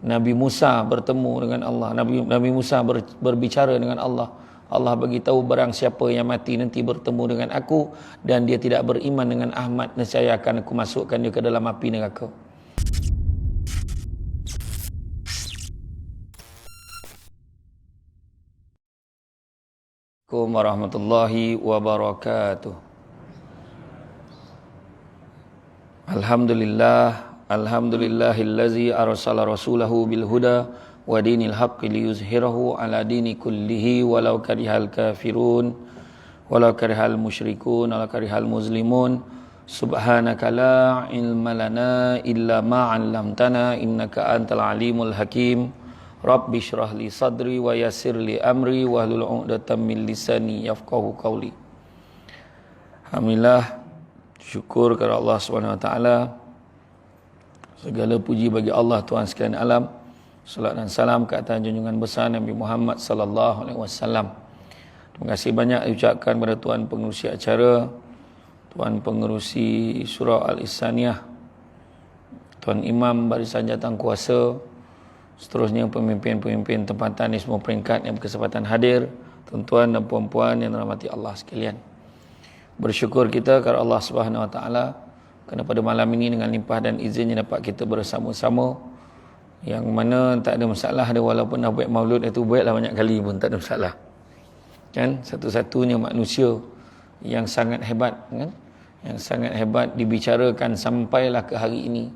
Nabi Musa bertemu dengan Allah. Nabi Musa berbicara dengan Allah. Allah bagi tahu barang siapa yang mati nanti bertemu dengan aku dan dia tidak beriman dengan Ahmad, nescaya akan aku masukkan dia ke dalam api neraka. Assalamualaikum warahmatullahi wabarakatuh. Alhamdulillahillazi arsala rasulahu bil huda wa dinil haqqi liyuzhirahu ala dini kullihi walau karihal kafirun walau karihal musyrikun walau karihal muslimun. Subhanaka la ilma lana illa ma 'allamtana innaka antal alimul hakim. Rabbi shrah li sadri wa yassir li amri wahlul 'uqdatam min lisani yafqahu qawli. Alhamdulillah, syukur kepada Allah Subhanahu wa taala. Segala puji bagi Allah Tuhan sekalian alam. Salat dan salam ke atas junjungan besar Nabi Muhammad sallallahu alaihi wasallam. Terima kasih banyak diucapkan kepada tuan pengerusi acara, tuan pengerusi surah Al-Ihsaniyah, tuan imam barisan jawatan kuasa, seterusnya pemimpin-pemimpin tempatan di semua peringkat yang berkesempatan hadir, tuan-tuan dan puan-puan yang dirahmati Allah sekalian. Bersyukur kita kepada Allah Subhanahu wa taala kerana pada malam ini dengan limpah dan izinnya dapat kita bersama-sama, yang mana tak ada masalah dia, walaupun dah buat maulud itu buatlah banyak kali pun tak ada masalah. Kan satu-satunya manusia yang sangat hebat, kan? Yang sangat hebat dibicarakan sampailah ke hari ini.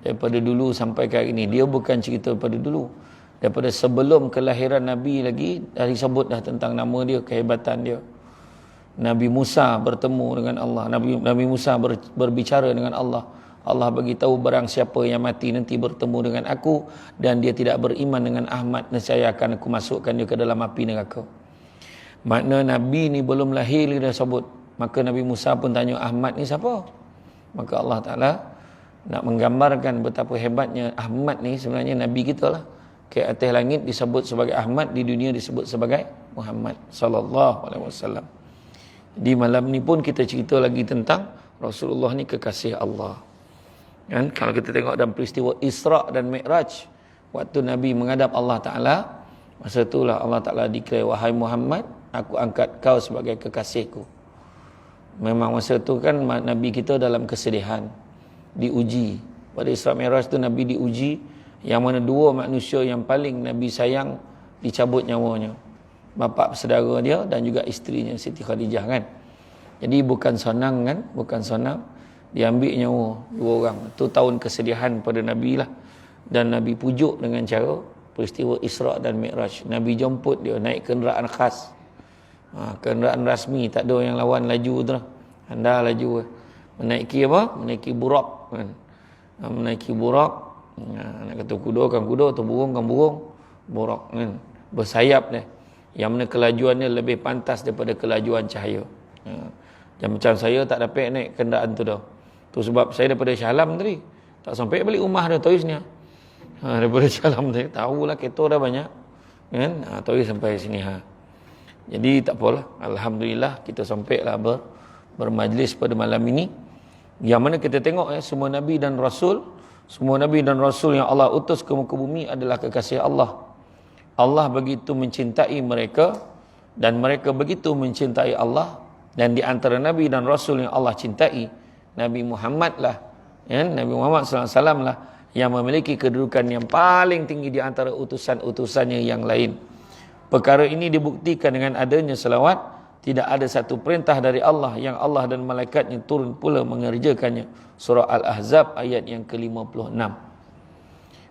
Daripada dulu sampai ke hari ini, dia bukan cerita daripada dulu, daripada sebelum kelahiran Nabi lagi dah disebut dah tentang nama dia, kehebatan dia. Nabi Musa bertemu dengan Allah. Nabi Musa berbicara dengan Allah. Allah bagi tahu barang siapa yang mati nanti bertemu dengan aku dan dia tidak beriman dengan Ahmad, nescaya akan aku masukkan dia ke dalam api neraka. Makna Nabi ni belum lahir dia dah sebut. Maka Nabi Musa pun tanya, Ahmad ni siapa? Maka Allah Ta'ala nak menggambarkan betapa hebatnya Ahmad ni sebenarnya Nabi kita lah. Ke atas langit disebut sebagai Ahmad, di dunia disebut sebagai Muhammad sallallahu alaihi wasallam. Di malam ni pun kita cerita lagi tentang Rasulullah ni kekasih Allah. Kan? Kalau kita tengok dalam peristiwa Isra' dan Mi'raj, waktu Nabi menghadap Allah Ta'ala, masa itulah Allah Ta'ala declare, wahai Muhammad, aku angkat kau sebagai kekasihku. Memang masa tu kan Nabi kita dalam kesedihan, diuji. Pada Isra' Mi'raj tu Nabi diuji, yang mana dua manusia yang paling Nabi sayang dicabut nyawanya, bapa saudara dia dan juga isterinya Siti Khadijah, kan. Jadi bukan senang, kan, bukan senang diambil nyawa dua orang. Itu tahun kesedihan pada Nabi lah. Dan Nabi pujuk dengan cara peristiwa Isra' dan Mi'raj. Nabi jemput dia naik kenderaan khas, kenderaan rasmi, tak ada yang lawan laju tu lah. Anda laju menaiki apa? Menaiki burak, kan. Menaiki burak, nak kata kuda kan kuda, atau burung kan burung, burak, kan, bersayap dia, yang mana kelajuannya lebih pantas daripada kelajuan cahaya. Dan macam saya tak dapat naik kenderaan tu dah. Tu sebab saya daripada Shah Alam tadi tak sampai balik rumah dah toisnya. Daripada Shah Alam tadi tahulah kereta dah banyak, kan. Tois sampai sini. Jadi tak apalah, alhamdulillah kita sampailah bermajlis pada malam ini, yang mana kita tengok semua nabi dan rasul, semua nabi dan rasul yang Allah utus ke muka bumi adalah kekasih Allah. Allah begitu mencintai mereka dan mereka begitu mencintai Allah. Dan di antara nabi dan rasul yang Allah cintai, Nabi Muhammad lah, ya, Nabi Muhammad SAW lah yang memiliki kedudukan yang paling tinggi di antara utusan-utusannya yang lain. Perkara ini dibuktikan dengan adanya selawat. Tidak ada satu perintah dari Allah yang Allah dan malaikatnya turun pula mengerjakannya. Surah Al-Ahzab ayat yang ke-56.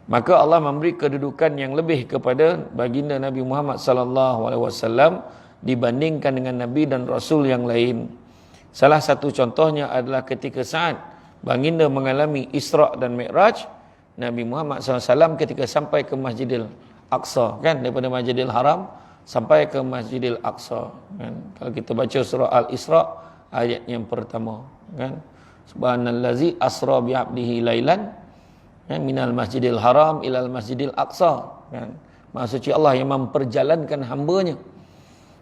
Maka Allah memberi kedudukan yang lebih kepada baginda Nabi Muhammad SAW dibandingkan dengan Nabi dan Rasul yang lain. Salah satu contohnya adalah ketika saat baginda mengalami Isra' dan Mi'raj, Nabi Muhammad SAW ketika sampai ke Masjidil Aqsa, kan, daripada Masjidil Haram sampai ke Masjidil Aqsa, kan. Kalau kita baca surah Al-Isra' ayat yang pertama, kan, subhanallazi asra bi'abdihi lailan, kan, minal Masjidil Haram ilal Masjidil Aqsa, kan. Maha suci Allah yang memperjalankan hambanya,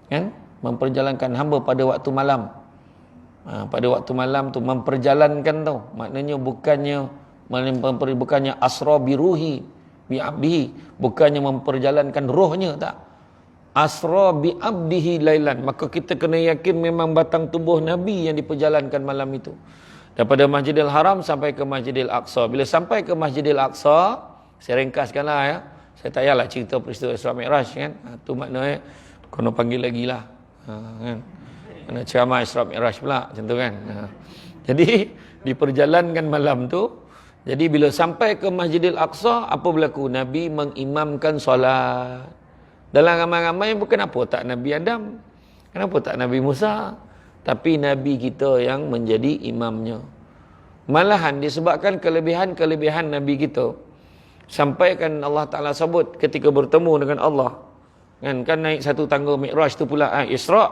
kan, memperjalankan hamba pada waktu malam. Pada waktu malam tu memperjalankan tu, maknanya bukannya asra biruhi, bi abdihi, bukannya memperjalankan rohnya, tak. Asra bi abdihi lailan, maka kita kena yakin memang batang tubuh Nabi yang diperjalankan malam itu. Daripada Masjidil Haram sampai ke Masjidil Aqsa. Bila sampai ke Masjidil Aqsa, saya ringkaskanlah ya. Saya tak payahlah cerita peristiwa Isra Mi'raj kan. Itu maknanya kena panggil lagi lah. Kan. Kena ceramah Isra Mi'raj pula macam tu kan. Jadi diperjalankan malam tu. Jadi bila sampai ke Masjidil Aqsa, apa berlaku? Nabi mengimamkan solat. Dalam ramai-ramai bukan apa tak Nabi Adam, kenapa tak Nabi Musa, tapi Nabi kita yang menjadi imamnya. Malahan disebabkan kelebihan-kelebihan Nabi kita, sampaikan Allah Ta'ala sebut ketika bertemu dengan Allah, kan naik satu tangga Mi'raj tu pula, Isra',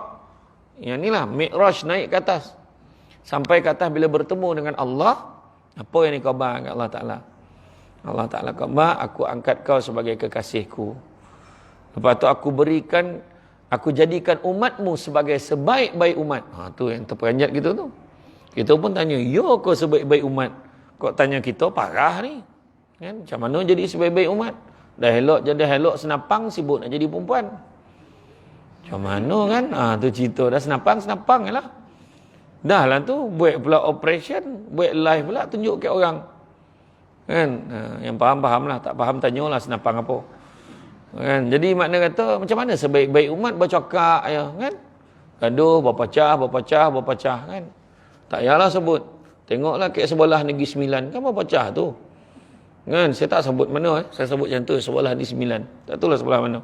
yang inilah Mi'raj, naik ke atas, sampai ke atas bila bertemu dengan Allah. Apa yang dikhabar kat Allah Ta'ala? Allah Ta'ala khabar, aku angkat kau sebagai kekasihku. Lepas tu aku jadikan umatmu sebagai sebaik-baik umat. Tu yang terperanjat kita tu. Kita pun tanya, yo kau sebaik-baik umat. Kau tanya kita, parah ni. Kan? Macam mana jadi sebaik-baik umat? Dah elok jadi elok senapang, sibuk nak jadi perempuan. Macam mana kan? Tu cerita. Dah senapang lah. Dah lah tu, buat pula operation, buat live pula, tunjuk ke orang. Kan? Yang faham-faham lah, tak faham tanyalah senapang apa. Kan? Jadi makna kata, macam mana sebaik-baik umat bercakap ya, kan? Gaduh, berpecah kan? Tak payahlah sebut. Tengoklah kat sebelah Negeri Sembilan, kan berpecah tu. Kan? Saya tak sebut mana, saya sebut macam tu, sebelah Negeri Sembilan. Tak tahulah sebelah mana.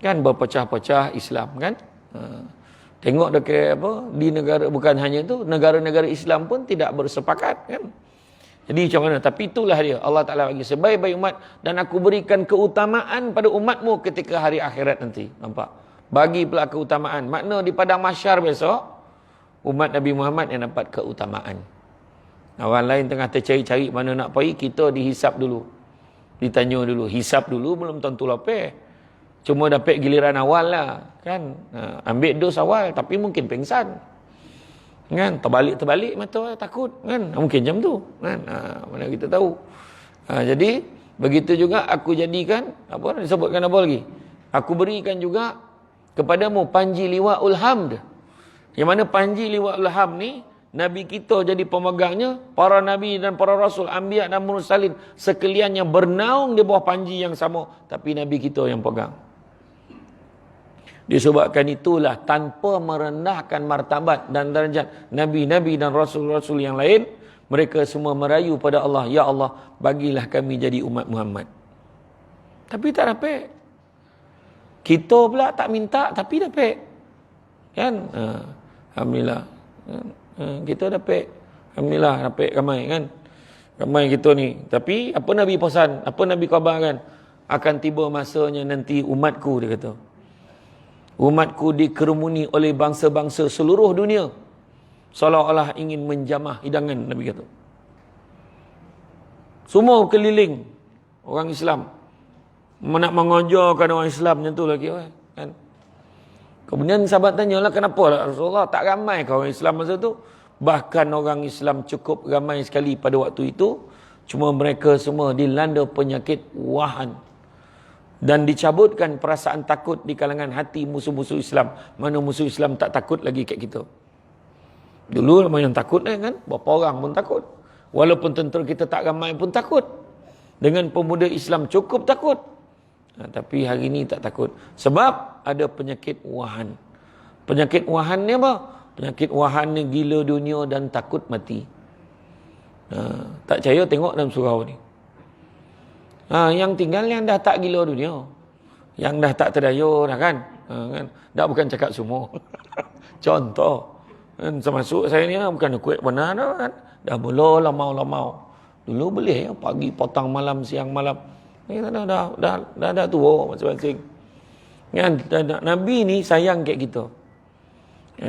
Kan berpecah-pecah Islam, kan? Tengok dekat apa, di negara, bukan hanya tu, negara-negara Islam pun tidak bersepakat, kan? Jadi macam mana? Tapi itulah dia, Allah Ta'ala bagi sebaik-baik umat, dan aku berikan keutamaan pada umatmu ketika hari akhirat nanti. Nampak? Bagi pula keutamaan. Makna di padang mahsyar besok, umat Nabi Muhammad yang dapat keutamaan. Orang lain tengah tercari-cari mana nak pergi, kita dihisap dulu. Ditanya dulu. Hisap dulu belum tentu lapar. Cuma dapat giliran awal lah. Kan? Ambil dos awal, tapi mungkin pengsan. Kan? Terbalik mata, takut. Kan? Mungkin macam tu. Kan? Mana kita tahu. Jadi, begitu juga aku jadikan, apa disebutkan apa lagi? Aku berikan juga kepadamu Panji Liwa'ul Hamd. Yang mana Panji Liwa'ul Hamd ni, Nabi kita jadi pemegangnya, para Nabi dan para Rasul, Anbiya dan Mursalin, sekaliannya bernaung di bawah panji yang sama, tapi Nabi kita yang pegang. Disebabkan itulah, tanpa merendahkan martabat dan darjat Nabi-Nabi dan Rasul-Rasul yang lain, mereka semua merayu pada Allah, Ya Allah, bagilah kami jadi umat Muhammad. Tapi tak dapat. Kita pula tak minta, tapi dapat. Kan? Alhamdulillah. Kita dapat. Alhamdulillah, dapat ramai kan. Ramai kita ni. Tapi apa Nabi pesan? Apa Nabi khabarkan? Akan tiba masanya nanti umatku, dia kata. Umatku dikerumuni oleh bangsa-bangsa seluruh dunia, seolah-olah ingin menjamah hidangan, Nabi kata. Semua keliling orang Islam, nak mengajarkan orang Islam macam tu lagi kan. Kemudian sahabat tanyalah, kenapa lah Rasulullah tak ramai ke orang Islam masa tu? Bahkan orang Islam cukup ramai sekali pada waktu itu, cuma mereka semua dilanda penyakit wahan. Dan dicabutkan perasaan takut di kalangan hati musuh-musuh Islam. Mana musuh Islam tak takut lagi kat kita. Dulu ramai yang takut kan? Berapa orang pun takut. Walaupun tentera kita tak ramai pun takut. Dengan pemuda Islam cukup takut. Tapi hari ini tak takut. Sebab ada penyakit wahan. Penyakit wahan ni apa? Penyakit wahan ni gila dunia dan takut mati. Tak percaya tengok dalam surau ni. Yang tinggal yang dah tak gila dunia, yang dah tak terdaya dah kan, kan? Dah bukan cakap semua. Contoh kan, termasuk saya ni bukan kuat benar dah kan, dah mula lamau-lamau. Dulu boleh pagi petang malam siang malam, ni dah tua masing-masing kan. Nabi ni sayang kat kita,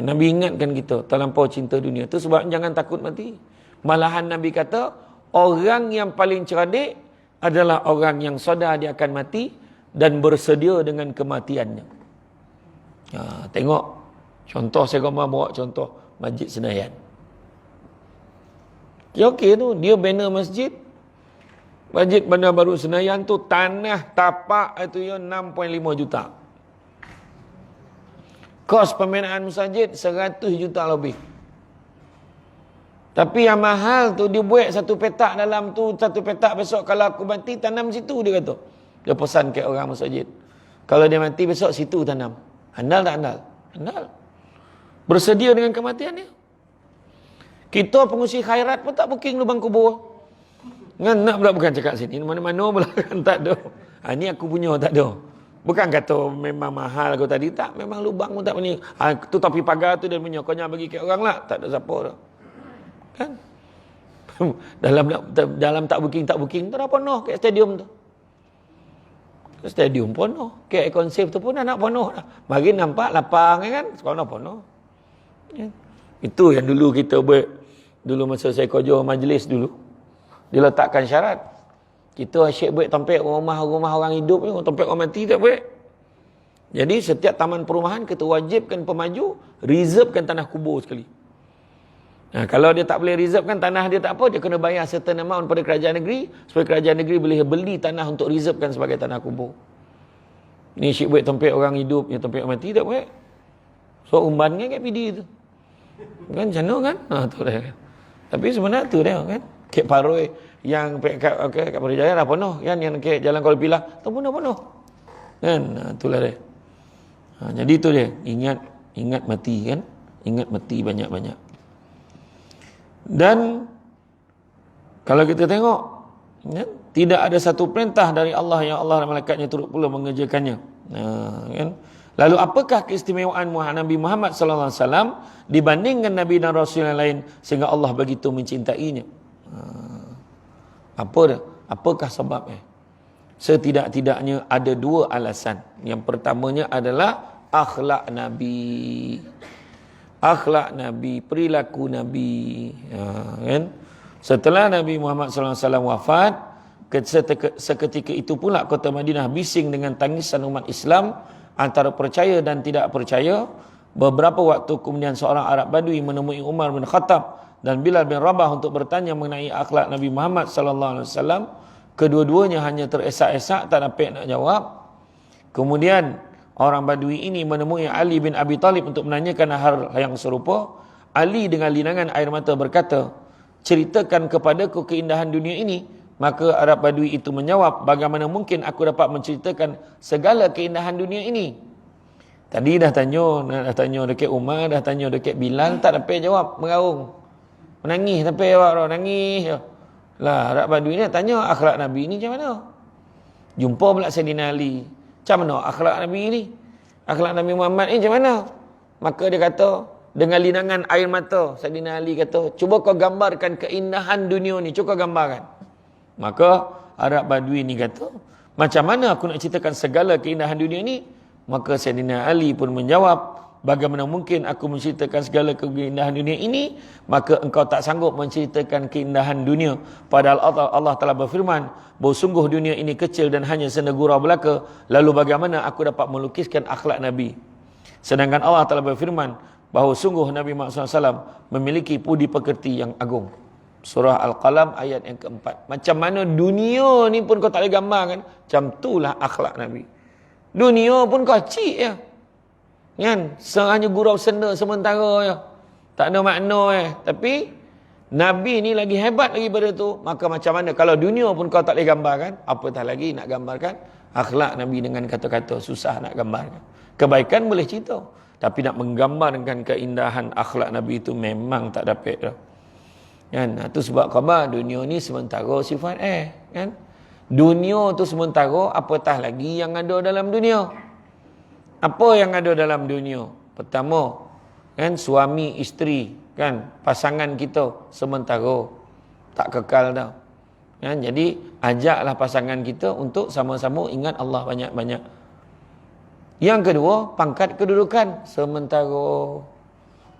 Nabi ingatkan kita terlampau cinta dunia tu, sebab jangan takut mati. Malahan Nabi kata orang yang paling cerdik adalah orang yang sadar dia akan mati dan bersedia dengan kematiannya. Tengok contoh, saya bawa contoh Masjid Senayan. Okey tu, dia bina masjid, Masjid Bandar Baru Senayan tu tanah tapak itu ya 6.5 juta. Kos pembinaan masjid 100 juta lebih. Tapi yang mahal tu dia buat satu petak dalam tu, satu petak besok kalau aku mati tanam situ, dia kata. Dia pesan ke orang masjid. Kalau dia mati besok situ tanam. Andal tak andal? Andal. Bersedia dengan kematian dia. Kita pengusi khairat pun tak booking lubang kubur. Nak pula bukan cakap sini. Mana-mana pula kan tak ada. Ni aku punya tak ada. Bukan kata memang mahal kau tadi. Tak, memang lubang pun tak punya. Tu topi pagar tu dia punya. Kau jangan bagi ke orang lah. Tak ada siapa dah. Kan? dalam tak booking tu dah penuh kat stadium tu. Stadium penuh. Kat konsep tu pun dah nak penuh dah. Mari nampak lapang kan? Sekarang dah penuh. Ya. Itu yang dulu kita buat. Dulu masa saya kerja majlis dulu. Dia letakkan syarat. Kita asyik buat tempat rumah orang hidup ni, tempat orang mati tak buat. Jadi setiap taman perumahan kita wajibkan pemaju reservekan tanah kubur sekali. Kalau dia tak boleh reservekan tanah dia tak apa, dia kena bayar certain amount pada kerajaan negeri supaya kerajaan negeri boleh beli tanah untuk reservekan sebagai tanah kubur. Ni asyik buat tempat orang hidup, yang tempat orang mati tak buat. So umban kan kat PD tu. Kan macam mana kan? Tu dah kan. Tapi sebenarnya tu dia kan. Kek Paroi yang kat Paroi Jaya dah penuh kan, yang kek Jalan Kuala Pilah tu penuh. Kan? Itulah dia. Jadi tu dia, ingat mati kan? Ingat mati banyak-banyak. Dan kalau kita tengok kan, tidak ada satu perintah dari Allah yang Allah dan malaikatnya turut pula mengerjakannya. Kan? Lalu apakah keistimewaan Nabi Muhammad sallallahu alaihi wasallam dibandingkan nabi dan rasul yang lain sehingga Allah begitu mencintainya? Apakah sebabnya? Setidak-tidaknya ada dua alasan. Yang pertamanya adalah akhlak Nabi. Akhlak Nabi, perilaku Nabi. Kan? Setelah Nabi Muhammad sallallahu alaihi wasallam wafat, seketika itu pula kota Madinah bising dengan tangisan umat Islam antara percaya dan tidak percaya. Beberapa waktu kemudian seorang Arab Badui menemui Umar bin Khattab dan Bilal bin Rabah untuk bertanya mengenai akhlak Nabi Muhammad sallallahu alaihi wasallam. Kedua-duanya hanya teresak-esak, tak dapat nak jawab. Kemudian orang Badui ini menemui Ali bin Abi Talib untuk menanyakan hal yang serupa. Ali dengan linangan air mata berkata, "Ceritakan kepadaku keindahan dunia ini." Maka Arab Badui itu menjawab, "Bagaimana mungkin aku dapat menceritakan segala keindahan dunia ini?" Tadi dah tanya dekat Umar, dah tanya dekat Bilal, tak dapat jawab, mengarung. Menangis sampai jawab, nangis. Lah Arab Badui ni tanya akhlak Nabi ni macam mana? Jumpa pula Sayyidina Ali. Macam mana akhlak Nabi ni? Akhlak Nabi Muhammad ni macam mana? Maka dia kata dengan linangan air mata, Sayyidina Ali kata, "Cuba kau gambarkan keindahan dunia ni, cuba kau gambarkan." Maka Arab Badui ni kata, "Macam mana aku nak ceritakan segala keindahan dunia ni?" Maka Sayyidina Ali pun menjawab, "Bagaimana mungkin aku menceritakan segala keindahan dunia ini? Maka engkau tak sanggup menceritakan keindahan dunia. Padahal Allah telah berfirman, bahawa sungguh dunia ini kecil dan hanya senegura belaka. Lalu bagaimana aku dapat melukiskan akhlak Nabi? Sedangkan Allah telah berfirman, bahawa sungguh Nabi Muhammad SAW memiliki budi pekerti yang agung." Surah Al-Qalam ayat yang keempat. Macam mana dunia ni pun kau tak boleh gambarkan. Macam itulah akhlak Nabi. Dunia pun kecil ya. Kan? Hanya gurau senda sementara ya. Tak ada makna Tapi Nabi ni lagi hebat lagi pada tu. Maka macam mana kalau dunia pun kau tak boleh gambarkan, apatah lagi nak gambarkan akhlak Nabi dengan kata-kata susah nak gambarkan. Kebaikan boleh cerita, tapi nak menggambarkan keindahan akhlak Nabi itu memang tak dapat dah. Kan? Itu sebab khabar dunia ni sementara sifat kan? Dunia tu sementara, apatah lagi yang ada dalam dunia. Apa yang ada dalam dunia? Pertama, kan, suami isteri, kan, pasangan kita sementara, tak kekal dah. Kan? Jadi ajaklah pasangan kita untuk sama-sama ingat Allah banyak-banyak. Yang kedua, pangkat kedudukan sementara.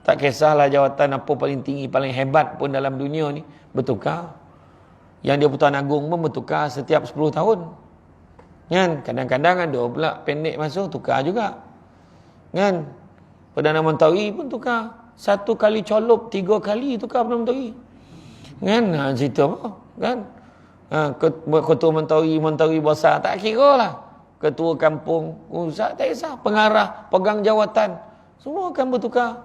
Tak kisahlah jawatan apa paling tinggi, paling hebat pun dalam dunia ni bertukar. Yang dia Pertuan Agong pun bertukar setiap 10 tahun. Kan? Kadang-kadang ada pula pendek masuk, tukar juga. Kan? Perdana Menteri pun tukar. 1 kali colop, 3 kali tukar Perdana Menteri. Kan? Cerita apa? Kan? Ketua menteri besar, tak kira lah. Ketua kampung, tak kisah. Pengarah, pegang jawatan, semua akan bertukar.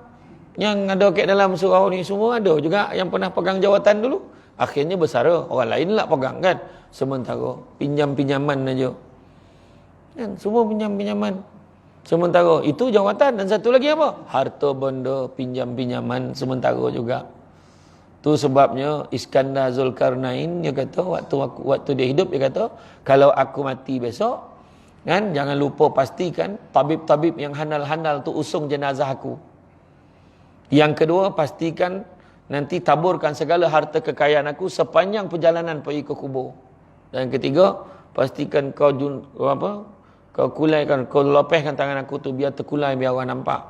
Yang ada kat dalam surau ni semua ada juga yang pernah pegang jawatan dulu. Akhirnya bersara, orang lain lah pegang kan. Sementara pinjam-pinjaman aja. Kan semua pinjam-pinjaman. Sementara itu jawatan. Dan satu lagi apa? Harta benda pinjam-pinjaman sementara juga. Tu sebabnya Iskandar Zulkarnain dia kata waktu dia hidup dia kata, kalau aku mati besok kan, jangan lupa pastikan tabib-tabib yang handal-handal tu usung jenazah aku. Yang kedua, pastikan nanti taburkan segala harta kekayaan aku sepanjang perjalanan pergi ke kubur. Dan ketiga, pastikan kau kulaikan, kau lepaskan tangan aku tu biar terkulai, biar orang nampak.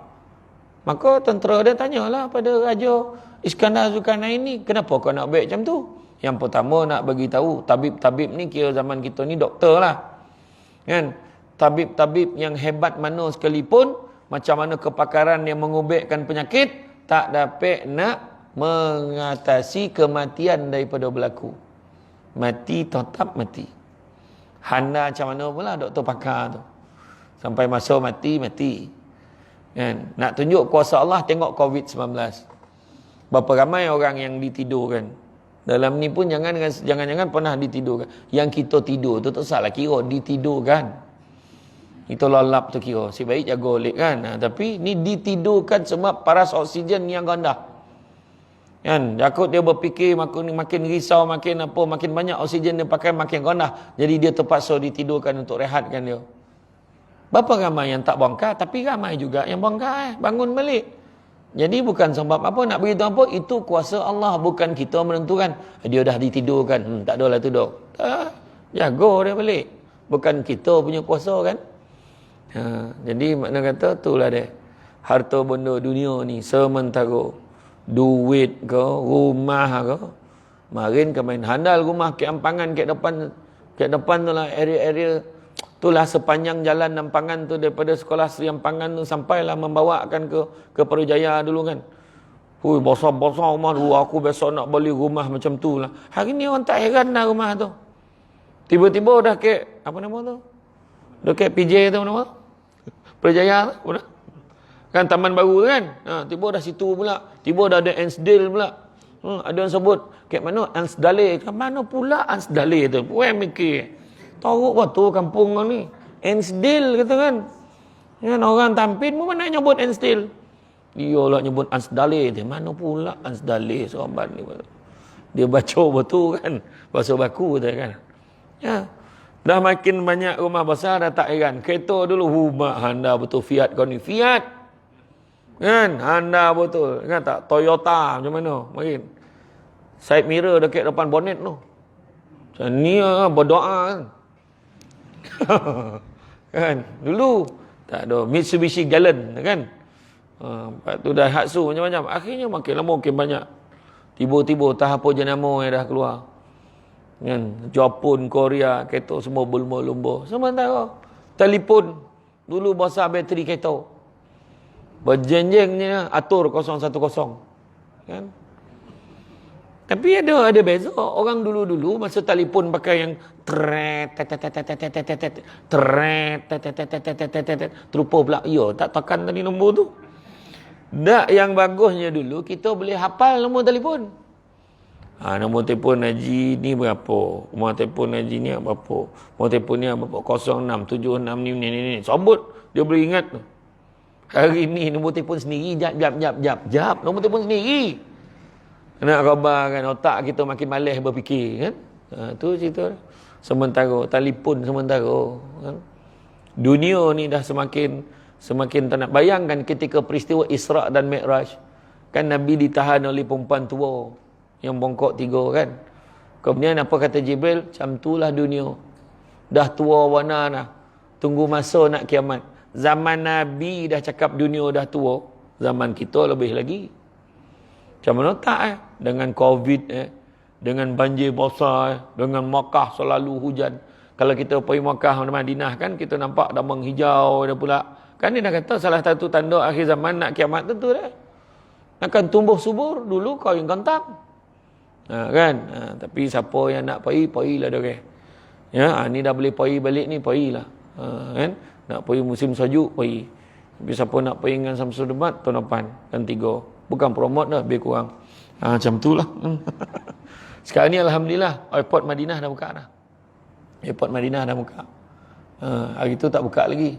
Maka tentera dia tanyalah pada Raja Iskandar Zulkarnain ni, kenapa kau nak baik macam tu? Yang pertama nak bagi tahu, tabib-tabib ni kira zaman kita ni doktor lah. Kan? Tabib-tabib yang hebat mana sekalipun, macam mana kepakaran yang mengubekkan penyakit, tak dapat nak mengatasi kematian daripada berlaku. Mati tetap mati. Handa macam mana pula doktor pakar tu. Sampai masa mati. Kan? Nak tunjuk kuasa Allah, tengok COVID-19. Berapa ramai orang yang ditidurkan. Dalam ni pun jangan pernah ditidurkan. Yang kita tidur tu tak salah kira ditidurkan. Itu lalap tu kira. Si baik jaga olik kan. Tapi ni ditidurkan sebab paras oksigen yang rendah. Kan? Takut dia berfikir makin risau, makin banyak oksigen dia pakai makin rendah. Jadi dia terpaksa ditidurkan untuk rehatkan dia. Berapa ramai yang tak bongkar, tapi ramai juga yang bongkar bangun balik. Jadi bukan sebab apa, nak beritahu apa, itu kuasa Allah, bukan kita menentukan. Dia dah ditidurkan, tak adalah tidur. Jaga dia balik. Bukan kita punya kuasa kan. Jadi makna kata itulah dia. Harta benda dunia ni sementara. Duit ke, rumah ke. Marin ke main handal rumah ke ampangan ke depan tu lah area-area. Itulah sepanjang jalan Ampangan tu, daripada sekolah Seri Ampangan tu sampailah membawakan ke Perujaya dulu kan. Hui, besar-besar rumah dulu. Aku besok nak beli rumah macam tu lah. Hari ni orang tak heran dah rumah tu. Tiba-tiba dah ke, apa nama tu? Dah ke PJ tu nama tu? Perujaya tu pula. Kan taman baru kan. Tiba dah situ pula. Tiba dah ada Ansdale pula. Ada yang sebut, kat mana Ansdale? Kat mana pula Ansdale tu? Puan mikir. Tahu betul kampung ni. Ansdale kata kan. Kan orang Tampin pun mana nyebut Ansdale. Dia lah nyebut Ansdale. Mana pula Ansdale sahabat ni. Dia baca betul kan. Bahasa baku tu kan. Ya. Dah makin banyak rumah besar, dah tak heran. Kereta dulu, rumah Honda betul, Fiat kau ni. Fiat. Kan? Honda betul. Kan tak? Toyota macam mana? Makin. Side mirror dekat depan bonnet tu. Macam ni berdoa kan. Kan? Dulu tak ada. Mitsubishi Galant kan? Lepas tu dah Hatsu macam-macam. Akhirnya makin lama makin banyak. Tiba-tiba tahap apa jenama yang dah keluar. Kan? Jepun, Korea, kereta semua berlumba-lumba. Sementara telefon dulu besar bateri kereta. Berjenjengnya atur 010. Kan? Tapi ada beza. Orang dulu-dulu masa telefon pakai yang terupa pula. Ya, tak tekan tadi nombor tu. Tak, yang bagusnya dulu kita boleh hafal nombor telefon. Nombor telefon Haji ni berapa? Nombor telefon Haji ni berapa? Nombor telefon ni berapa? 0676 ni. Sebut dia boleh ingat tu. Hari ni nombor telefon sendiri jap. Nombor telefon sendiri. Nak khabar kan, otak kita makin malas berfikir kan. Tu cerita. Sementara telefon sementara kan. Dunia ni dah semakin tak nak. Bayangkan ketika peristiwa Isra' dan Mi'raj. Kan Nabi ditahan oleh perempuan tua yang bongkok 3 kan. Kemudian apa kata Jibril? Macam itulah dunia. Dah tua warna dah. Tunggu masa nak kiamat. Zaman Nabi dah cakap dunia dah tua. Zaman kita lebih lagi. Macam mana tak dengan COVID dengan banjir besar dengan Makkah selalu hujan. Kalau kita pergi Makkah dan Madinah kan, kita nampak dah menghijau dah pula. Kan dia dah kata salah satu tanda akhir zaman nak kiamat tentu dah. Akan tumbuh subur. Dulu kau yang kontak. Kan? Tapi siapa yang nak pergi lah dia. Ya, ni dah boleh pergi balik ni, pergilah. Kan? Nak pergi musim sejuk, pergi. Tapi siapa nak pergi dengan Samsul Debat, tahun depan, kan 3. Bukan promote dah, lebih kurang. Macam tu lah. Sekarang ni Alhamdulillah, airport Madinah dah buka dah. Airport Madinah dah buka. Hari tu tak buka lagi.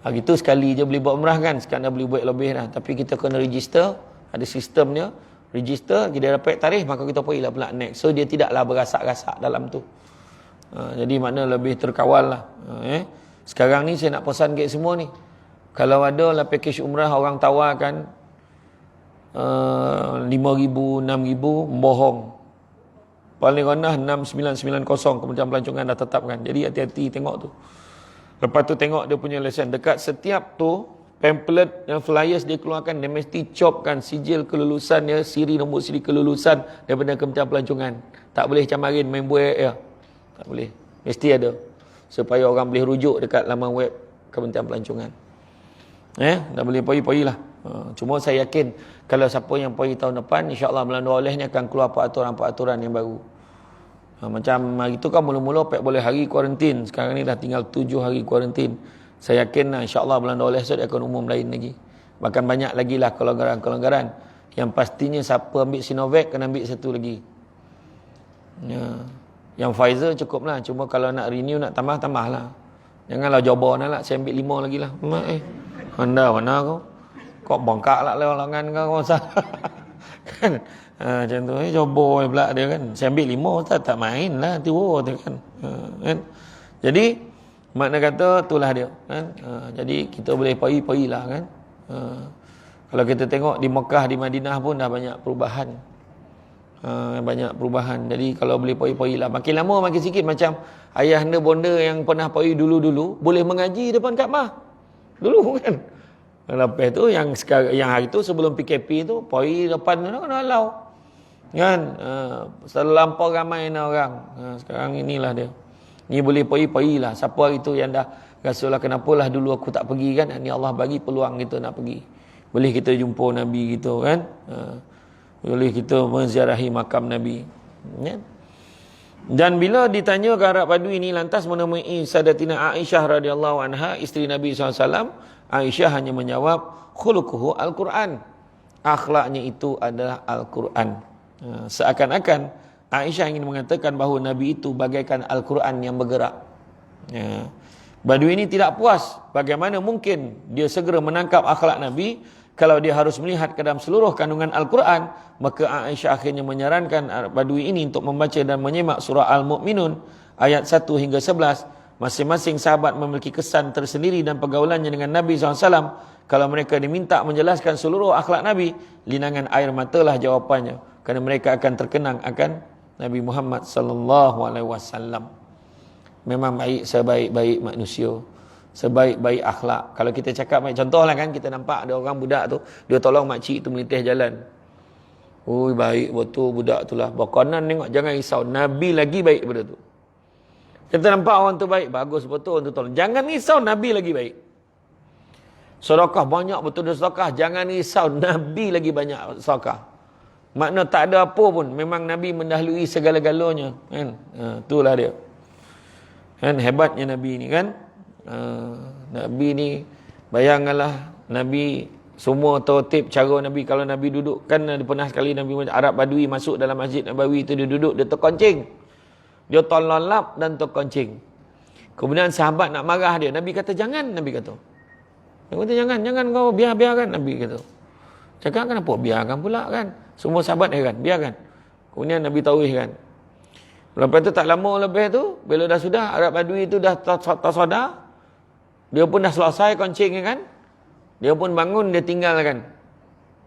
Hari tu sekali je boleh buat umrah kan. Sekarang dah boleh buat lebih dah. Tapi kita kena register. Ada sistemnya. Register, kita dapat tarikh, maka kita pergi lah pula next. So dia tidaklah berasak-rasak dalam tu. Jadi makna lebih terkawal lah. Sekarang ni saya nak pesan kat semua ni. Kalau ada lah package umrah orang tawarkan 5,000, 6,000, bohong. Paling rendah 6,990 Kementerian Pelancongan dah tetapkan. Jadi hati-hati tengok tu. Lepas tu tengok dia punya lesen. Dekat setiap tu, pamphlet dan flyers dia keluarkan, dia mesti copkan sijil kelulusan dia, nombor siri kelulusan daripada Kementerian Pelancongan. Tak boleh camarin main buat ya. Tak boleh. Mesti ada. Supaya orang boleh rujuk dekat laman web Kementerian Pelancongan. Dah boleh pergi-pergilah. Cuma saya yakin kalau siapa yang pergi tahun depan, insya-Allah bulan 12 ni akan keluar peraturan-peraturan yang baru. Macam hari tu kan mula-mula boleh hari kuarantin. Sekarang ni dah tinggal 7 hari kuarantin. Saya yakin insya-Allah bulan 12 tu dia akan umum lain lagi. Bahkan banyak lagi lah kelonggaran-kelonggaran. Yang pastinya siapa ambil Sinovac kena ambil satu lagi. Yang Pfizer cukup lah. Cuma kalau nak renew, nak tambah lah. Janganlah jobor nak saya ambil 5 lagi lah. Anda mana kau? Kau bongkak lah lengan kau kan? Macam tu jobor pula dia kan. Saya ambil 5 tak main lah tiba tu kan. Jadi makna kata itulah dia kan. Jadi kita boleh pergi-pergilah kan. Kalau kita tengok di Mekah, di Madinah pun dah banyak perubahan. Banyak perubahan. Jadi kalau boleh pergi-pergilah. Makin lama makin sikit. Macam ayah anda bonda yang pernah pergi dulu-dulu boleh mengaji depan Kaabah dulu kan. Lepas tu yang hari tu sebelum PKP tu pergi depan tu kena halau kan. Selampau ramai orang. Sekarang inilah dia. Ni boleh pergi-pergilah. Siapa hari tu yang dah rasalah kenapalah dulu aku tak pergi kan. Ni Allah bagi peluang kita nak pergi. Boleh kita jumpa Nabi gitu kan. Boleh kita menziarahi makam Nabi ya? Dan bila ditanya ke Arab Badui ini lantas menemui Sadatina Aisyah radhiyallahu anha, isteri Nabi SAW, Aisyah hanya menjawab, khuluquhu Al-Quran. Akhlaknya itu adalah Al-Quran. Seakan-akan Aisyah ingin mengatakan bahawa Nabi itu bagaikan Al-Quran yang bergerak. Badui ini tidak puas. Bagaimana mungkin dia segera menangkap akhlak Nabi kalau dia harus melihat ke dalam seluruh kandungan Al-Quran. Maka Aisyah akhirnya menyarankan Badui ini untuk membaca dan menyimak surah Al-Mu'minun ayat 1 hingga 11. Masing-masing sahabat memiliki kesan tersendiri dan pergaulannya dengan Nabi SAW. Kalau mereka diminta menjelaskan seluruh akhlak Nabi, linangan air matalah jawapannya. Kerana mereka akan terkenang akan Nabi Muhammad SAW. Memang baik sebaik-baik manusia, sebaik-baik akhlak. Kalau kita cakap baik, contohlah kan kita nampak ada orang budak tu, dia tolong makcik tu melintih jalan. Oi baik betul budak tu lah. Berkonan tengok, jangan risau, Nabi lagi baik daripada tu. Kita nampak orang tu baik, bagus betul orang tu tolong. Jangan risau, Nabi lagi baik. Sedekah banyak betul dia sedekah, jangan risau, Nabi lagi banyak sedekah. Makna tak ada apa pun, memang Nabi mendahului segala-galanya kan. Itulah dia. Kan hebatnya Nabi ni kan. Nabi ni bayangkanlah Nabi semua tertib cara Nabi. Kalau Nabi duduk kan ada pernah sekali Nabi Arab Badui masuk dalam Masjid Nabawi itu, dia duduk, dia terkoncing, dia tololap dan terkoncing. Kemudian sahabat nak marah dia, Nabi kata jangan. Nabi kata jangan kau biarkan. Nabi kata cakap kenapa biarkan pula kan. Semua sahabat heran, biarkan. Kemudian Nabi tauhihkan. Lepas tu tak lama lebih tu, bila dah sudah Arab Badui tu dah tersadar, dia pun dah selesai koncing kan, dia pun bangun, dia tinggalkan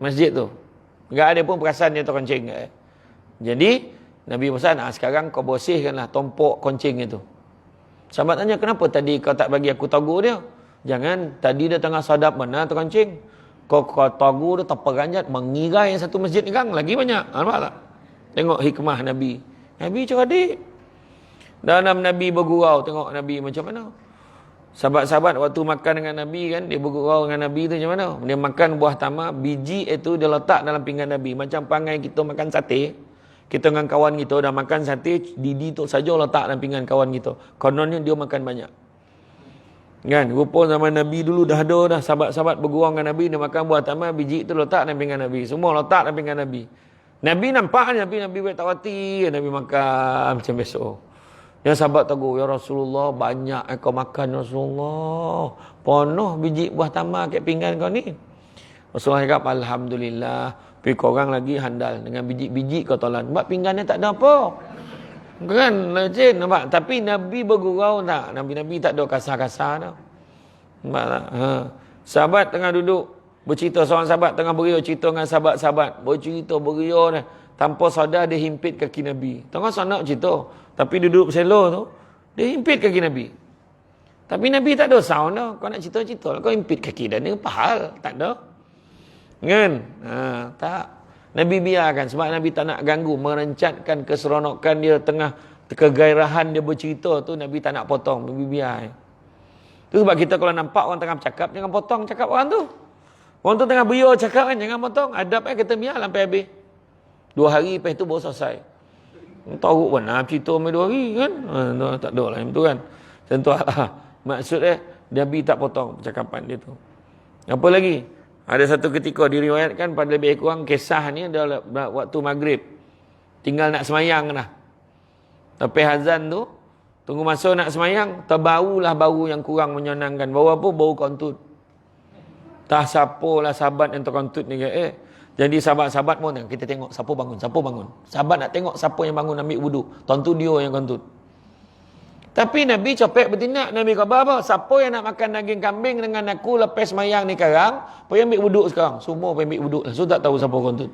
masjid tu. Enggak ada pun perasan dia terkoncing. Jadi Nabi pesan, sekarang kau bersihkanlah tompok koncing itu. Sahabat tanya, kenapa tadi kau tak bagi aku tagur dia? Jangan, tadi dia tengah sadap mana terkoncing. Kau tagur dia terperanjat mengirai satu masjid ni kan, lagi banyak. Nampak tak? Tengok hikmah Nabi. Nabi cerdik. Dalam Nabi bergurau, tengok Nabi macam mana. Sahabat-sahabat waktu makan dengan Nabi kan, dia bergurau dengan Nabi tu macam mana. Dia makan buah tamar, biji itu dia letak dalam pinggan Nabi. Macam pangai kita makan sate. Kita dengan kawan kita dah makan sate, Didi tu saja letak dalam pinggan kawan kita. Kononnya dia makan banyak. Kan? Rupa zaman Nabi dulu dah ada dah. Sahabat-sahabat bergurau dengan Nabi, dia makan buah tamar, biji tu letak dalam pinggan Nabi. Semua letak dalam pinggan Nabi. Nabi nampak Nabi buat tak reti, Nabi makan macam besok. Yang sahabat tegur, ya Rasulullah, banyak kau makan Rasulullah. Penuh biji buah tamar kat pinggan kau ni. Rasulullah cakap, Alhamdulillah. Tapi korang lagi handal dengan biji-biji kau tolan. Sebab pinggannya tak ada apa. Kan, legend nampak. Tapi Nabi bergurau tak? Nabi tak ada kasar-kasar tau. Nampak tak? Sahabat tengah duduk, bercerita seorang sahabat tengah beria, cerita dengan sahabat-sahabat. Bercerita beria dah. Tanpa sadar dia himpit kaki Nabi. Tengah sana cerita. Tapi duduk selo tu, dia himpit kaki Nabi. Tapi Nabi tak ada sound tau. Kau nak cerita-cerita, kau himpit kaki dia. Ni apa hal? Tak ada. Kan? Tak. Nabi biarkan sebab Nabi tak nak ganggu, merencatkan keseronokan dia tengah kegairahan dia bercerita tu, Nabi tak nak potong, Nabi biar. Tu sebab kita kalau nampak orang tengah bercakap, jangan potong cakap orang tu. Orang tu tengah beria cakap kan, jangan potong. Adab kita biar sampai habis. 2 hari lepas tu baru selesai. Tahu pun nak cerita sampai 2 hari kan? Tak ada lah yang tu kan. Tentu lah. Maksudnya Nabi tak potong percakapan dia tu. Apa lagi? Ada satu ketika diriwayatkan pada lebih kurang kisah ni adalah waktu maghrib. Tinggal nak semayang dah. Tapi azan tu, tunggu masa nak semayang, terbaulah bau yang kurang menyenangkan. Bau apa? Bau kontut. Tak siapa lah sahabat yang terkontut ni. Jadi sahabat-sahabat pun, kita tengok siapa bangun. Sahabat nak tengok siapa yang bangun ambil wudu. Tentu dia yang kontut. Tapi Nabi copek bertindak. Nabi kata apa? Siapa yang nak makan daging kambing dengan aku lepas mayang ni sekarang, pergi ambil wuduk sekarang. Semua pergi ambil wuduk. So tak tahu siapa kontut.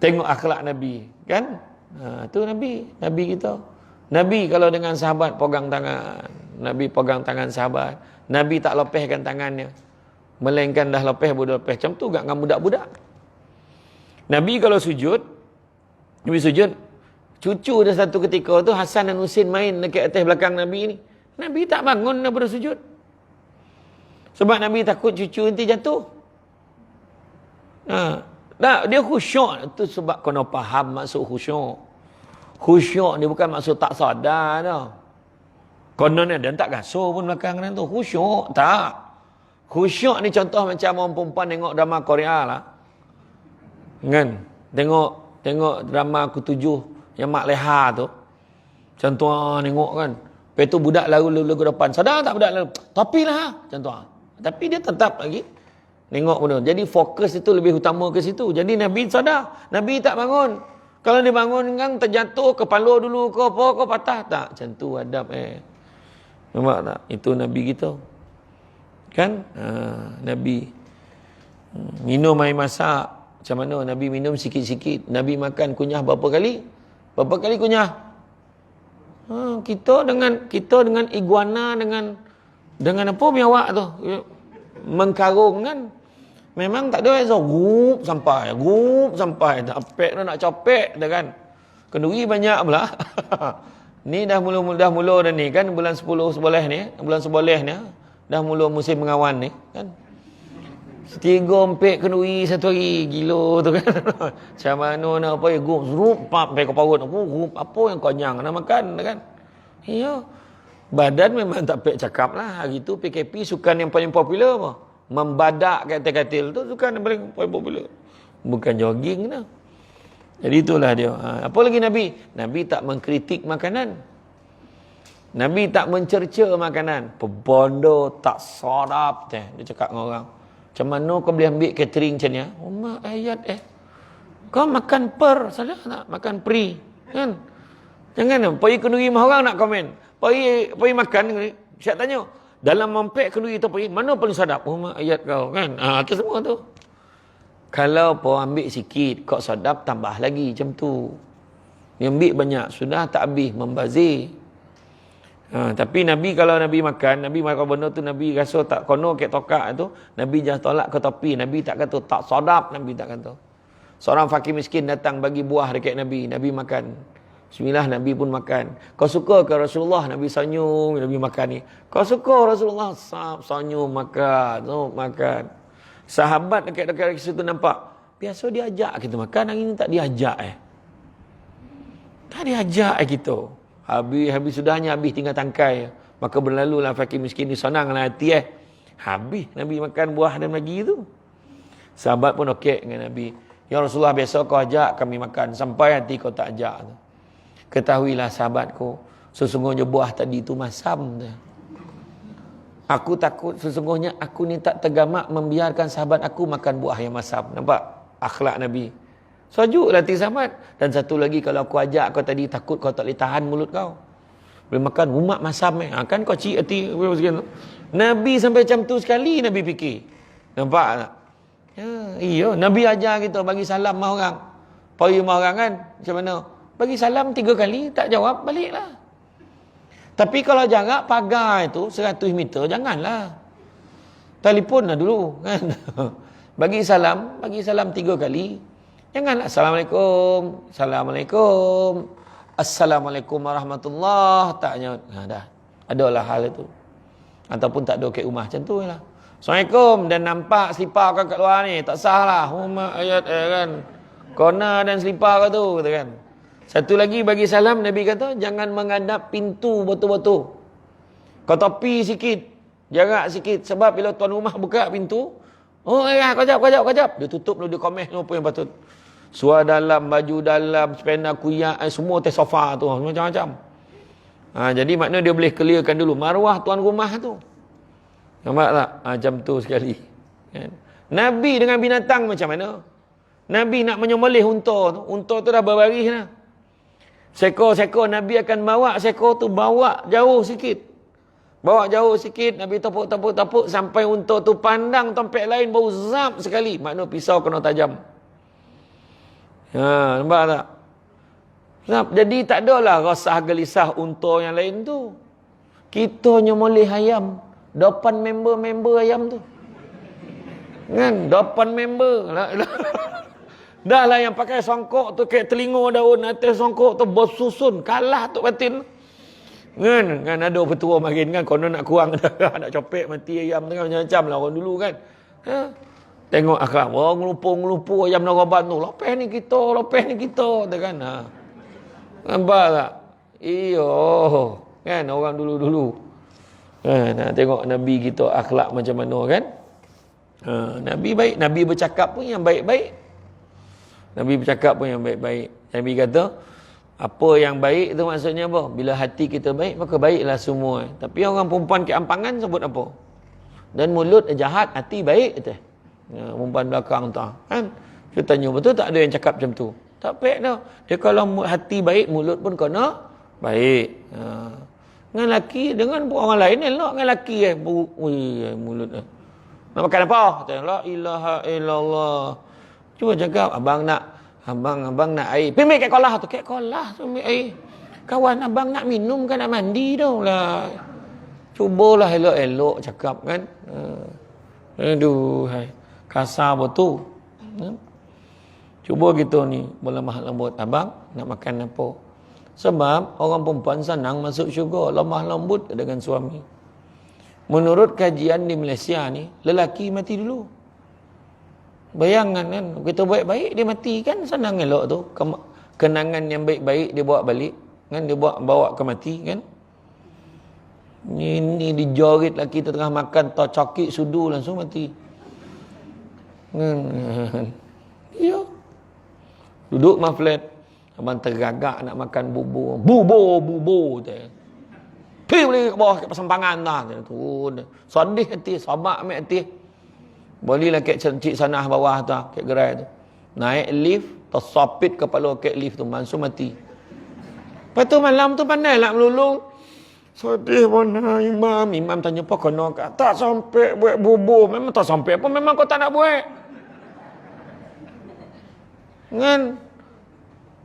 Tengok akhlak Nabi. Kan? Tu Nabi. Nabi kita. Nabi kalau dengan sahabat pegang tangan. Nabi pegang tangan sahabat. Nabi tak lepaskan tangannya. Melainkan dah lepas, budak lepas. Macam tu juga dengan budak-budak. Nabi kalau sujud, Nabi sujud, cucu dia satu ketika tu, Hasan dan Husin main dekat atas belakang Nabi ni. Nabi tak bangun daripada sujud. Sebab Nabi takut cucu nanti jatuh. Dia khusyuk. Itu sebab kena faham maksud khusyuk. Khusyuk ni bukan maksud tak sadar tau. Kononnya dia tak gasuh pun belakang tu. Khusyuk tak. Khusyuk ni contoh macam orang perempuan tengok drama Korea lah. Kan? Tengok drama Ketujuh yang Mak Leha tu. Contoh tengok kan. Lepas tu budak lalu ke depan. Sadar tak budak lalu? Tapi lah. Contoh. Tapi dia tetap lagi tengok pun. Jadi fokus itu lebih utama ke situ. Jadi Nabi sadar. Nabi tak bangun. Kalau dia bangun kan terjatuh, kepala dulu ke apa, ke patah. Tak. Macam tu adab nampak tak? Itu Nabi kita. Kan? Nabi. Minum air masak. Macam mana? Nabi minum sikit-sikit. Nabi makan kunyah berapa kali? Berapa kali kunyah? Kita dengan iguana, dengan apa biawak tu? Mengkarung kan? Memang tak ada so gup sampai. Apek tu nak copek dah kan? Kenduri banyak pula. Ni dah mula dah ni kan? Bulan 10 sebelah ni. Bulan 11 ni. Dah mula musim mengawan ni kan? 3-4 kenduri satu hari. Gila tu kan. Macam mana nak apa ya? Gup, serup, pap, sampai ke parut. Gup, apa yang konyang nak makan kan? Ya. Badan memang tak pek cakap lah. Hari tu PKP sukan yang paling popular apa? Membadak katil-katil tu sukan yang paling popular. Bukan jogging lah. Jadi itulah dia. Apa lagi Nabi? Nabi tak mengkritik makanan. Nabi tak mencerca makanan. Pebondo tak sadap. Dia cakap dengan orang. Macam mana kau boleh ambil catering macam ni? Umar ayat kau makan salah tak? Makan pri. Kan? Jangan pergi kenduri rumah orang nak komen. Pergi makan. Siap tanya. Dalam mempek kenduri tu pergi. Mana paling sadap? Umar ayat kau. Kan? Itu semua tu. Kalau kau ambil sikit. Kau sadap tambah lagi. Macam tu. Yang ambil banyak. Sudah tak habis. Membazir. Tapi Nabi kalau Nabi makan benda tu Nabi rasa tak kono kek tokak tu, Nabi jangan tolak ke tepi. Nabi tak kata tak sadap, Nabi tak kata. Seorang fakir miskin datang bagi buah dekat Nabi, Nabi makan. Bismillah, Nabi pun makan. Kau suka ke Rasulullah? Nabi senyum, Nabi makan ni. Kau suka Rasulullah? Senyum makan. Sahabat dekat situ nampak, biasa diajak kita makan, hari ni tak diajak Tak diajak kita. Habis sudahnya, habis tinggal tangkai. Maka berlalulah fakir miskin ni, senanglah hati Habis Nabi makan buah dan lagi tu. Sahabat pun okey dengan Nabi. Ya Rasulullah, biasa kau ajak kami makan, sampai hati kau tak ajak tu. Ketahuilah sahabatku, sesungguhnya buah tadi tu masam tu. Aku takut sesungguhnya aku ni tak tergamak membiarkan sahabat aku makan buah yang masam. Nampak akhlak Nabi. Sejuk hati sahabat. Dan satu lagi, kalau aku ajak kau tadi, takut kau tak boleh tahan mulut kau. Boleh makan umat masam kan kau cik hati. Nabi sampai macam tu sekali Nabi fikir. Nampak tak? Ya, iya, Nabi ajar kita bagi salam sama orang. Pagi sama orang kan, macam mana? Bagi salam 3 kali, tak jawab, baliklah. Tapi kalau jarak pagar itu 100 meter, janganlah. Telefon lah dulu kan. Bagi salam 3 kali. Janganlah Assalamualaikum, Assalamualaikum, Assalamualaikum warahmatullahi, taknya. Dah. Adalah hal itu. Ataupun tak ada kat rumah macam tu lah. Assalamualaikum, dan nampak selipar kau kat luar ni, tak sah lah. Ayat kan. Corner dan selipar kau tu, kata kan. Satu lagi bagi salam, Nabi kata, jangan menghadap pintu betul-betul. Kau topi sikit, jarak sikit. Sebab bila tuan rumah buka pintu, kejap. Dia tutup dulu, dia komen apa yang patut. Suara dalam, baju dalam, sepena kuyak, semua atas sofa tu, macam-macam. Jadi makna dia boleh clearkan dulu maruah tuan rumah tu. Nampak tak? Macam tu sekali. Nabi dengan binatang macam mana? Nabi nak menyembelih unta tu. Unta tu dah berbaris dah. Seekor-seekor Nabi akan bawa seekor tu, bawa jauh sikit. Nabi tepuk sampai unta tu pandang tempat lain, bau zap sekali. Makna pisau kena tajam. Nampak tak? Jadi tak adalah rasah gelisah unta yang lain tu. Kita nyembelih ayam depan member-member ayam tu. Kan? Depan member. Dah lah yang pakai songkok tu, kayak telinga daun atas songkok tu bersusun. Kalah tu batin. Kan ada petua makin kan, konon nak kurang dah, nak copek mati ayam tu kan, macam-macam lah orang dulu kan. Tengok akak, ngelupu ayam naraban tu. Lepas ni kita tu kan. Nampak tak? Iyo. Kan orang dulu-dulu. Nak tengok Nabi kita akhlak macam mana kan. Nabi baik, Nabi bercakap pun yang baik-baik. Nabi kata, apa yang baik tu maksudnya apa? Bila hati kita baik, maka baiklah semua. Tapi orang perempuan ke ampangan sebut apa? Dan mulut jahat, hati baik kata. Perempuan belakang tu kan. Dia tanya, betul tak ada yang cakap macam tu? Tak baik dah. Dia kalau hati baik, mulut pun kena baik. Dengan lelaki, dengan orang lain elok dengan lelaki mulut nak makan apa? Kata, la ilaha illallah. Cuba cakap, abang nak air. Pergi kat kolah tu. Kat kolah tu ambil air. Kawan abang nak minum kan, nak mandi dah lah. Cubalah elok-elok cakap kan. Aduh, kasar betul. Cuba kita ni berlemah lembut. Abang nak makan apa? Sebab orang perempuan senang masuk syurga, lemah lembut dengan suami. Menurut kajian di Malaysia ni, lelaki mati dulu. Bayangkan kan, kita baik-baik dia mati kan, senang elok tu. Kenangan yang baik-baik dia bawa balik kan, dia bawa ke mati kan. Ini dijorit lagi, kita tengah makan cokik sudu langsung mati. Ya. Duduk flat, abang tergagak nak makan bubur. Bubur. Pergi boleh ke bawah ke persampangan dah. Turun. Sedih hati, sabak ambil hati. Bolehlah kat cik sanah bawah tu, kat gerai tu. Naik lift, tersapit kepala kat lift tu, langsung mati. Lepas tu malam tu pandai nak melulung. Sedih mana imam. Imam tanya apa kena kat. Tak sampai buat bubur. Memang tak sampai apa, memang kau tak nak buat. Kan?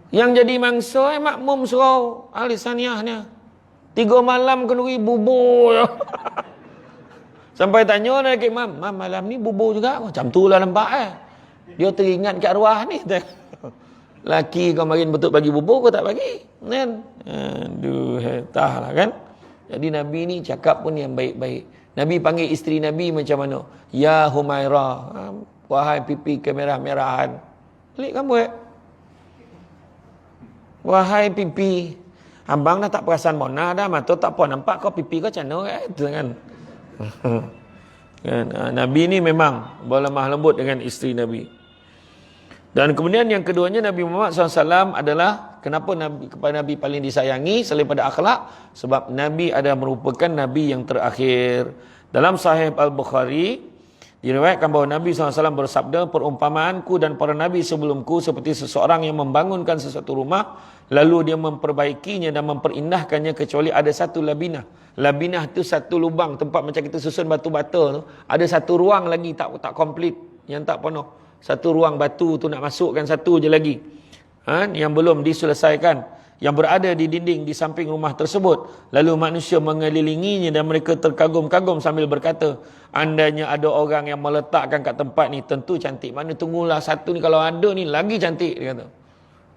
Yang jadi mangsa makmum surau ahli saniahnya. 3 malam kenduri bubur. Sampai tanya nak ke imam, "Mam, malam ni bubur juga?" Macam tu lah nampak Dia teringat kat arwah ni. Laki kau makin betul bagi bubur, kau tak bagi. Kan? Aduh, hetah lah kan. Jadi Nabi ni cakap pun yang baik-baik. Nabi panggil isteri Nabi macam mana? Ya Humairah. Wahai pipi kemerah-merahan. Klik kan buat. Wahai pipi, abang dah tak perasan Mona dah, mata tak apa nampak kau pipi kau macam mana kan? Kan? Nabi ni memang berlemah lembut dengan isteri Nabi. Dan kemudian yang keduanya, Nabi Muhammad SAW adalah, kenapa kepada Nabi paling disayangi selain pada akhlak? Sebab Nabi adalah merupakan Nabi yang terakhir. Dalam Sahih Al-Bukhari diriwayatkan bahawa Nabi SAW bersabda, perumpamaanku dan para Nabi sebelumku seperti seseorang yang membangunkan sesuatu rumah, lalu dia memperbaikinya dan memperindah,kannya kecuali ada satu labinah. Labinah tu satu lubang, tempat macam kita susun batu bata tu, ada satu ruang lagi tak komplit, yang tak penuh. Satu ruang batu tu nak masukkan satu je lagi, yang belum diselesaikan, yang berada di dinding di samping rumah tersebut. Lalu manusia mengelilinginya dan mereka terkagum-kagum sambil berkata, andainya ada orang yang meletakkan kat tempat ni, tentu cantik. Mana tunggulah satu ni, kalau ada ni lagi cantik, dia kata.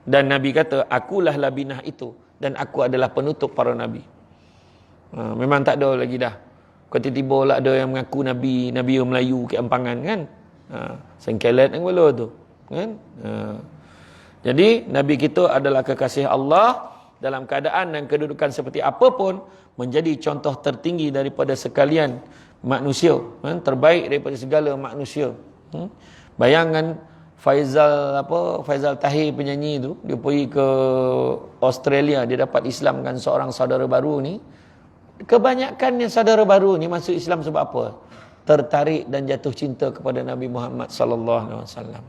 Dan Nabi kata, akulah labinah itu dan aku adalah penutup para Nabi. Memang tak ada lagi dah. Kau tiba-tiba lah ada yang mengaku Nabi orang Melayu ke Ampangan kan. Sengkelat yang bela tu kan. Jadi Nabi kita adalah kekasih Allah dalam keadaan dan kedudukan seperti apapun, menjadi contoh tertinggi daripada sekalian manusia, terbaik daripada segala manusia. Bayangkan Faizal Tahir penyanyi tu, dia pergi ke Australia, dia dapat Islam kan seorang saudara baru ni. Kebanyakannya saudara baru ni masuk Islam sebab apa? Tertarik dan jatuh cinta kepada Nabi Muhammad sallallahu alaihi wasallam.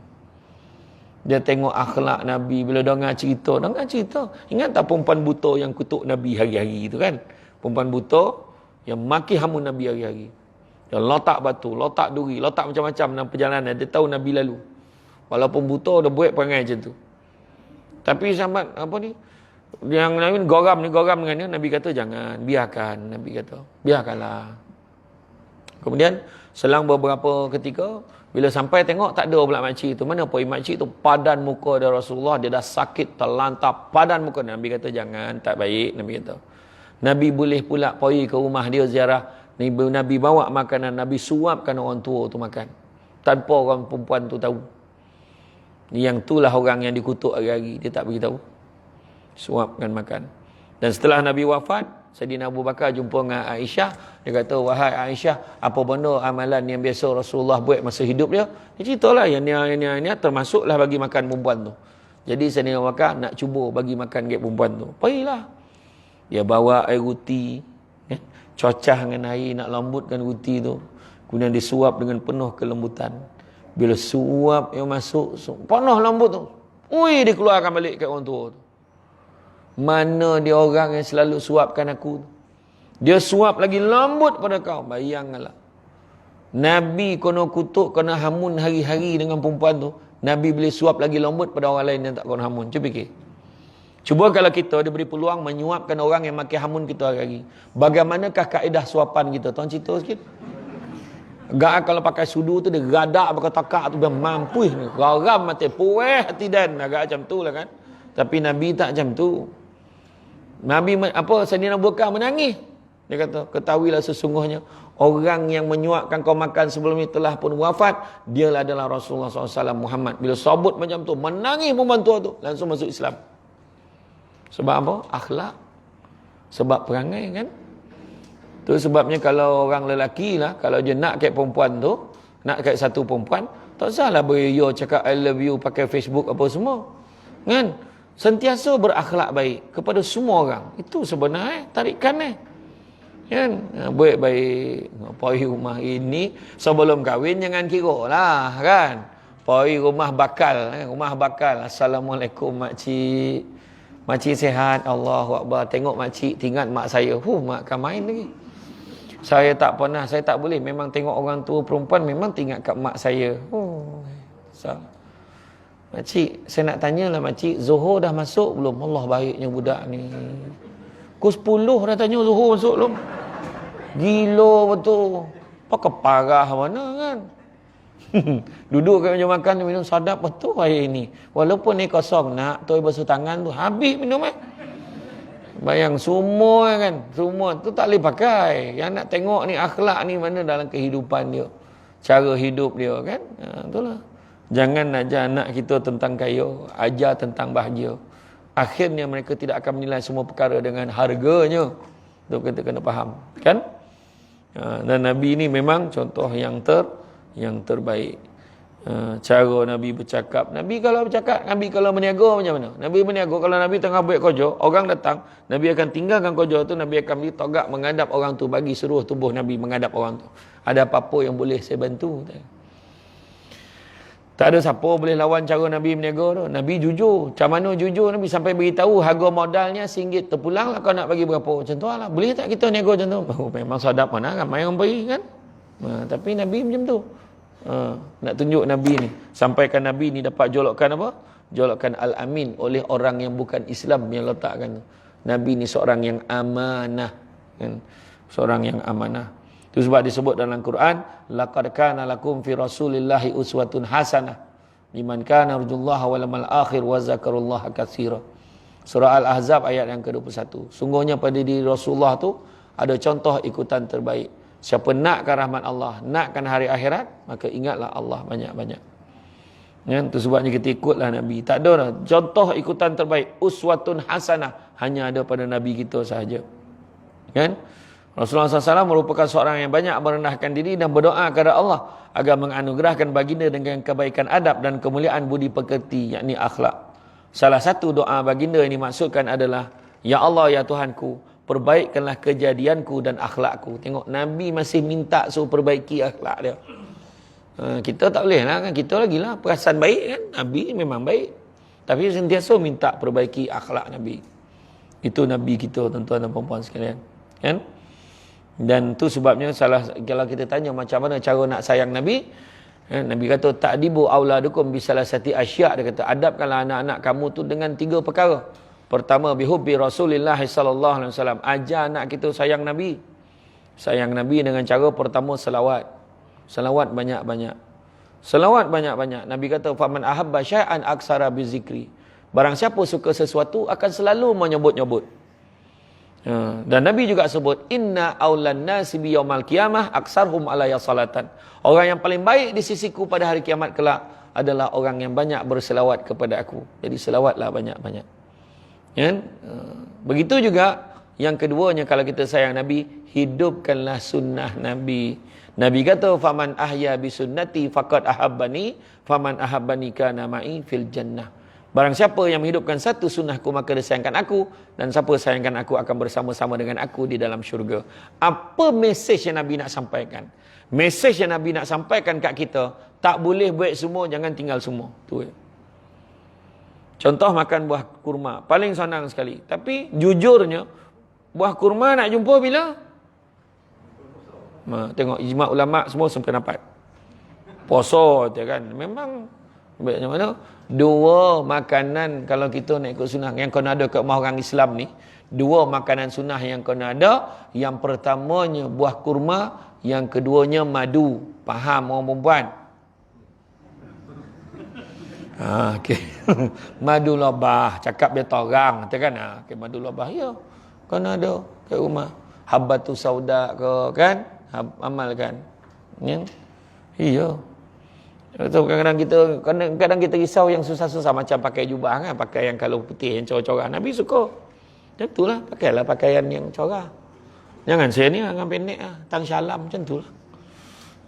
Dia tengok akhlak Nabi, bila dengar cerita. Ingat tak perempuan buta yang kutuk Nabi hari-hari tu kan? Perempuan buta yang maki hamun Nabi hari-hari. Dia letak batu, letak duri, letak macam-macam dalam perjalanan. Dia tahu Nabi lalu. Walaupun buta, dia buat perangai macam tu. Tapi sahabat yang Nabi goram dengan dia, Nabi kata jangan, biarkan. Nabi kata, biarkanlah. Kemudian selang beberapa ketika, bila sampai tengok tak ada pula makcik tu. Mana pergi makcik tu? Padan muka dia Rasulullah, dia dah sakit, terlantar, padan muka. Nabi kata jangan, tak baik. Nabi kata. Nabi boleh pula pergi ke rumah dia ziarah. Nabi bawa makanan, Nabi suapkan orang tua tu makan. Tanpa orang perempuan tu tahu. Yang itulah orang yang dikutuk hari-hari, dia tak beritahu. Suapkan makan. Dan setelah Nabi wafat, Sayyidina Abu Bakar jumpa dengan Aisyah. Dia kata, wahai Aisyah, apa benda amalan yang biasa Rasulullah buat masa hidup dia? Dia ceritalah yang ni termasuklah bagi makan perempuan tu. Jadi Sayyidina Abu Bakar nak cuba bagi makan ke perempuan tu. Pergilah. Dia bawa air ruti, cocah dengan air, nak lembutkan ruti tu. Kemudian disuap dengan penuh kelembutan. Bila suap yang masuk, penuh lembut tu. Ui, dia keluarkan balik kat orang tua tu. Mana dia orang yang selalu suapkan aku? Dia suap lagi lembut pada kau. Bayangkanlah. Nabi kena kutuk, kena hamun hari-hari dengan perempuan tu. Nabi boleh suap lagi lembut pada orang lain yang tak kena hamun. Cuba fikir. Cuba kalau kita diberi peluang menyuapkan orang yang makin hamun kita hari-hari. Bagaimanakah kaedah suapan kita? Tuan cerita sikit. Gak kalau pakai sudu tu dia gadak pakai takak tu dia mampu ni. Garam mati pueh hati dan agak macam tu lah kan. Tapi Nabi tak macam tu. Nabi Sayyidina Abu Bakar menangis. Dia kata, ketahuilah sesungguhnya orang yang menyuapkan kau makan sebelum ini telah pun wafat. Dia adalah Rasulullah SAW Muhammad. Bila sabut macam tu, menangis membantu tu, langsung masuk Islam. Sebab apa? Akhlak. Sebab perangai kan. Tu sebabnya kalau orang lelaki lah, kalau dia nak kat perempuan tu, nak kat satu perempuan, tak usahlah berio cakap I love you pakai Facebook apa semua. Kan? Sentiasa berakhlak baik kepada semua orang. Itu sebenarnya tarikan kan? Baik-baik. Pergi rumah ini sebelum kahwin jangan kira lah kan. Pergi rumah bakal. Rumah bakal. Assalamualaikum makcik. Makcik sihat. Allahu Akbar. Tengok makcik tinggal mak saya. Mak kan main lagi. Saya tak pernah. Saya tak boleh. Memang tengok orang tua perempuan memang tinggal kat mak saya. Makcik, saya nak tanyalah makcik, Zuhur dah masuk belum? Allah baiknya budak ni. Pukul 10 dah tanya Zuhur masuk belum? Gila betul. Pakai parah mana kan? Duduk kat meja makan, minum sadap betul air ni. Walaupun ni kosong, nak toy basuh tangan tu, habis minum Bayang semua kan, semua tu tak boleh pakai. Yang nak tengok ni akhlak ni mana dalam kehidupan dia. Cara hidup dia kan? Itulah. Jangan ajar anak kita tentang kaya, ajar tentang bahagia. akhirnya mereka tidak akan menilai semua perkara dengan harganya. Itu kita kena faham, kan? Dan Nabi ini memang contoh yang terbaik. Cara Nabi bercakap, Nabi kalau berniaga macam mana? Nabi berniaga, kalau Nabi tengah buat kerja, orang datang, Nabi akan tinggalkan kerja tu, Nabi akan beri togak menghadap orang tu, bagi seluruh tubuh Nabi menghadap orang tu. Ada apa-apa yang boleh saya bantu? Tak ada siapa boleh lawan cara Nabi berniaga tu. Nabi jujur. Macam mana jujur Nabi sampai beritahu harga modalnya RM1 terpulang lah, kau nak bagi berapa? Macam tu lah. Boleh tak kita niaga macam tu? Oh, memang sadap mana ramai orang beri kan? Tapi Nabi macam tu. Nak tunjuk Nabi ni. Sampaikan Nabi ni dapat jolokan apa? Jolokan Al-Amin oleh orang yang bukan Islam yang letakkan tu. Nabi ni seorang yang amanah. Kan? Seorang yang amanah. Itu sebab disebut dalam Quran, laqad kana lakum fi rasulillahi uswatun hasanah liman kana yarjullaha wal yawmal akhir wa zakarullaha katsira. Surah Al-Ahzab ayat yang ke-21. Sungguhnya pada diri Rasulullah tu ada contoh ikutan terbaik. Siapa nakkan rahmat Allah, nakkan hari akhirat, maka ingatlah Allah banyak-banyak. Ya, itu sebabnya kita ikutlah Nabi. Tak ada dah contoh ikutan terbaik, uswatun hasanah, hanya ada pada Nabi kita sahaja. Kan? Rasulullah SAW merupakan seorang yang banyak merendahkan diri dan berdoa kepada Allah agar menganugerahkan baginda dengan kebaikan adab dan kemuliaan budi pekerti, yakni akhlak. Salah satu doa baginda yang dimaksudkan adalah, Ya Allah, ya Tuhanku, perbaikkanlah kejadianku dan akhlakku. Tengok, Nabi masih minta suruh perbaiki akhlak dia. Kita tak boleh lah kan, kita lagi lah perasan baik kan, Nabi memang baik, tapi sentiasa minta perbaiki akhlak Nabi. Itu Nabi kita, tuan-tuan dan puan-puan sekalian, kan? Dan tu sebabnya kalau kita tanya macam mana cara nak sayang Nabi, Nabi kata ta'dibu auladukum bisalasati asya', dia kata adabkanlah anak-anak kamu tu dengan 3 perkara. Pertama, bihubbi Rasulillah sallallahu alaihi wasallam, ajar anak kita sayang Nabi. Sayang Nabi dengan cara pertama selawat. Selawat banyak-banyak. Selawat banyak-banyak. Nabi kata faman ahabba syai'an aksara bizikri. Barang siapa suka sesuatu akan selalu menyebut-nyebut. Dan Nabi juga sebut inna aulan nasi bi yaumal qiyamah aksarhum alayya salatan. Orang yang paling baik di sisiku pada hari kiamat kelak adalah orang yang banyak berselawat kepada aku. Jadi selawatlah banyak-banyak. Ya? Begitu juga yang keduanya, kalau kita sayang Nabi, hidupkanlah sunnah Nabi. Nabi kata faman ahya bi sunnati faqad ahabbani faman ahabbani kana ma'i fil jannah. Barang siapa yang menghidupkan satu sunnahku, maka dia sayangkan aku, dan siapa sayangkan aku akan bersama-sama dengan aku di dalam syurga. Apa mesej yang Nabi nak sampaikan? Mesej yang Nabi nak sampaikan kat kita, tak boleh buat semua, jangan tinggal semua. Tu. Contoh makan buah kurma, paling senang sekali. Tapi jujurnya, buah kurma nak jumpa bila? Tengok ijma' ulama' semua sampai dapat. Puasa je kan. Memang macam mana? 2 makanan kalau kita nak ikut sunnah yang kena ada kat rumah orang Islam ni, 2 makanan sunnah yang kena ada. Yang pertamanya buah kurma, yang keduanya madu. Faham orang perempuan? Okey. Madu labah, cakap dia torang, kan? Okey, madu labah ya. Kena ada kat rumah. Habbatu sauda ke kan? Amalkan. Ya. Iya. So, kadang-kadang kita risau yang susah-susah, macam pakai jubah kan, pakai yang kalau putih yang corah-corah. Nabi suka. Macam itulah, pakailah pakaian yang corah. Jangan saya ni dengan pendek tang syalam macam itulah.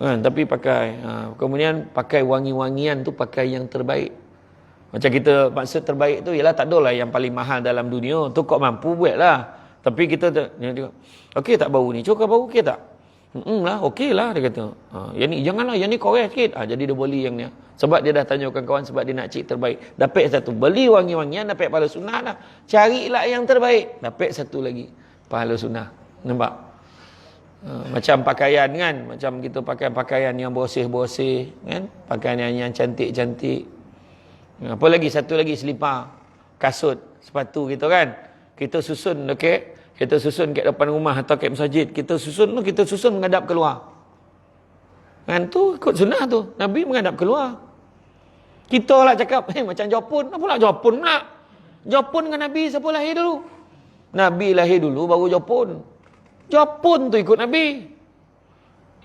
Kan, tapi pakai kemudian pakai wangi-wangian tu, pakai yang terbaik. Macam kita maksud terbaik tu ialah tak adalah yang paling mahal dalam dunia. Tu kau mampu buatlah. Tapi kita okey tak bau ni? Cuka bau okey tak? Lah, okey lah dia kata. Yang ni janganlah, yang ni korek sikit. Jadi dia beli yang ni. Sebab dia dah tanya kawan-kawan, sebab dia nak cik terbaik. Dapat satu, beli wangi-wangian, dapat pahala sunnah dah. Carilah yang terbaik, dapat satu lagi pahala sunnah. Nampak? Macam pakaian kan, macam kita pakai pakaian yang bersih-bersih kan, pakaian yang cantik-cantik. Apa lagi? Satu lagi selipar, kasut, sepatu gitu kan. Kita susun okey. Kita susun kat depan rumah atau kat masjid. Kita susun menghadap keluar. Kan tu ikut sunnah tu. Nabi menghadap keluar. Kita lah cakap, macam Jepun. Apa pula Jepun pula? Jepun dengan Nabi siapa lahir dulu? Nabi lahir dulu baru Jepun. Jepun tu ikut Nabi.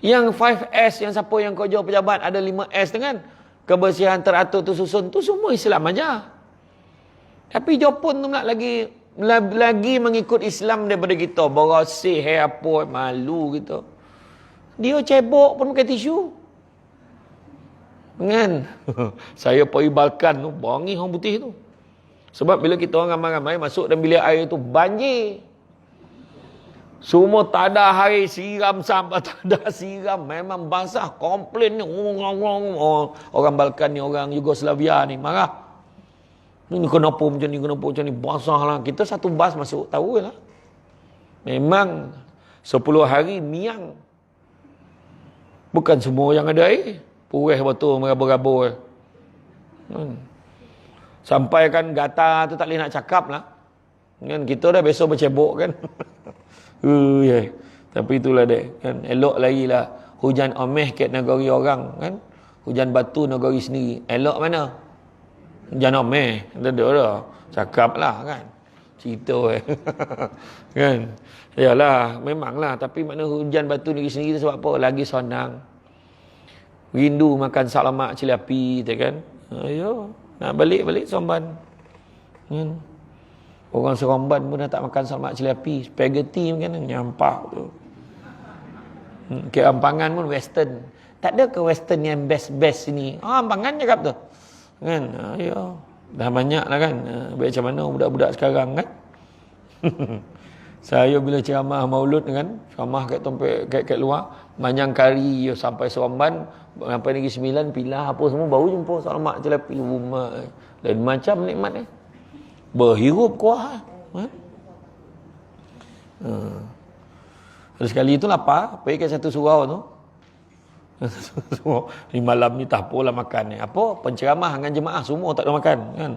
Yang 5S, yang siapa yang kerja pejabat ada 5S dengan kebersihan teratur tu susun. Tu semua Islam aja. Tapi Jepun tu pula lagi mengikut Islam daripada kita. Berasih, apa, malu gitu. Dia cebok pun pakai tisu. Kan? Saya pergi Balkan tu, bangi orang putih tu. Sebab bila kita orang ramai-ramai masuk dalam bilik air tu, banjir. Semua tak ada air, siram sampai tak ada siram. Memang basah, komplain ni. Orang Balkan ni, orang Yugoslavia ni, marah. Ini kenapa macam ni, basah lah. Kita satu bas masuk, tahu lah. Memang 10 hari miang. Bukan semua yang ada air. Pureh betul, meraba-raba. Sampai kan gata tu tak boleh nak cakap lah. Kan, kita dah besok bercebok kan. Tapi itulah dek. Kan, elok lagi lah. Hujan omeh kat negeri orang. Kan? Hujan batu negeri sendiri. Elok mana? Hujan omeh. Dah. Cakap lah kan. Cerita kan. Yalah, memanglah. Tapi makna hujan batu negeri sendiri tu sebab apa? Lagi sonang. Rindu makan sak lemak cili api kan. Ayo, nak balik Seremban. Orang Seremban pun dah tak makan sak lemak cili api, spaghetti kan nyampah tu. Ke Ampangan pun western. Tak ada ke western yang best sini. Ampangan cakap tu. Kan? Ayo, dah banyak lah kan. Baik macam mana budak-budak sekarang kan. Saya bila ceramah maulud kan, ceramah kat tempat kat luar, manyang kari sampai Seremban, sampai Negeri Sembilan, Pilah apa semua baru jumpa sak lemak cili api rumah. Dan macam nikmat berhirup kuah. Terus sekali itu lapar, pergi ke satu surau tu. Ni malam ni tak apalah makan ni. Apa? Penceramah dengan jemaah semua tak ada makan kan.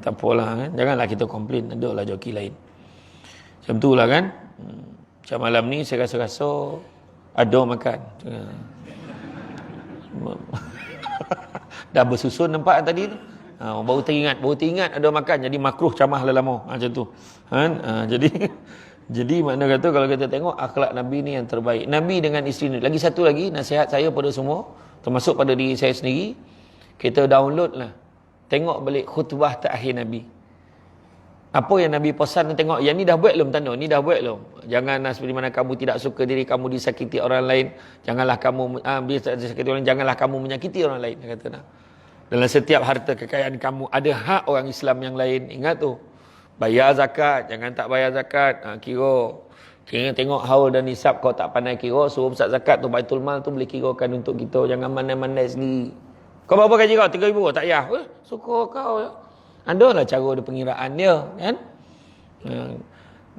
Tak apalah kan. Janganlah kita komplain, ada lah joki lain. Macam tu lah kan. Macam malam ni saya rasa ada makan. Dah bersusun nampak tadi tu. Baru teringat ada makan. Jadi makruh camah lelama. Macam tu. Jadi makna kata kalau kita tengok akhlak Nabi ni yang terbaik. Nabi dengan isteri ni. Lagi satu lagi nasihat saya pada semua. Termasuk pada diri saya sendiri. Kita download lah. Tengok balik khutbah terakhir Nabi. Apa yang Nabi pesan, tengok yang ni dah buat belum tanda, ni dah buat belum. Janganlah seperti mana kamu tidak suka diri kamu disakiti orang lain, janganlah kamu disakiti orang lain, janganlah kamu menyakiti orang lain, kata. Dalam setiap harta kekayaan kamu ada hak orang Islam yang lain. Ingat tu. Bayar zakat, jangan tak bayar zakat. Kira tengok haul dan nisab kau tak pandai kira, suruh pusat zakat tu Baitul Mal tu boleh kirakan untuk kita, jangan mandai-mandai sendiri. Kau berapa gaji kau? 3,000 tak payah. Suka kau ya. Adalah cara dia pengiraan dia kan.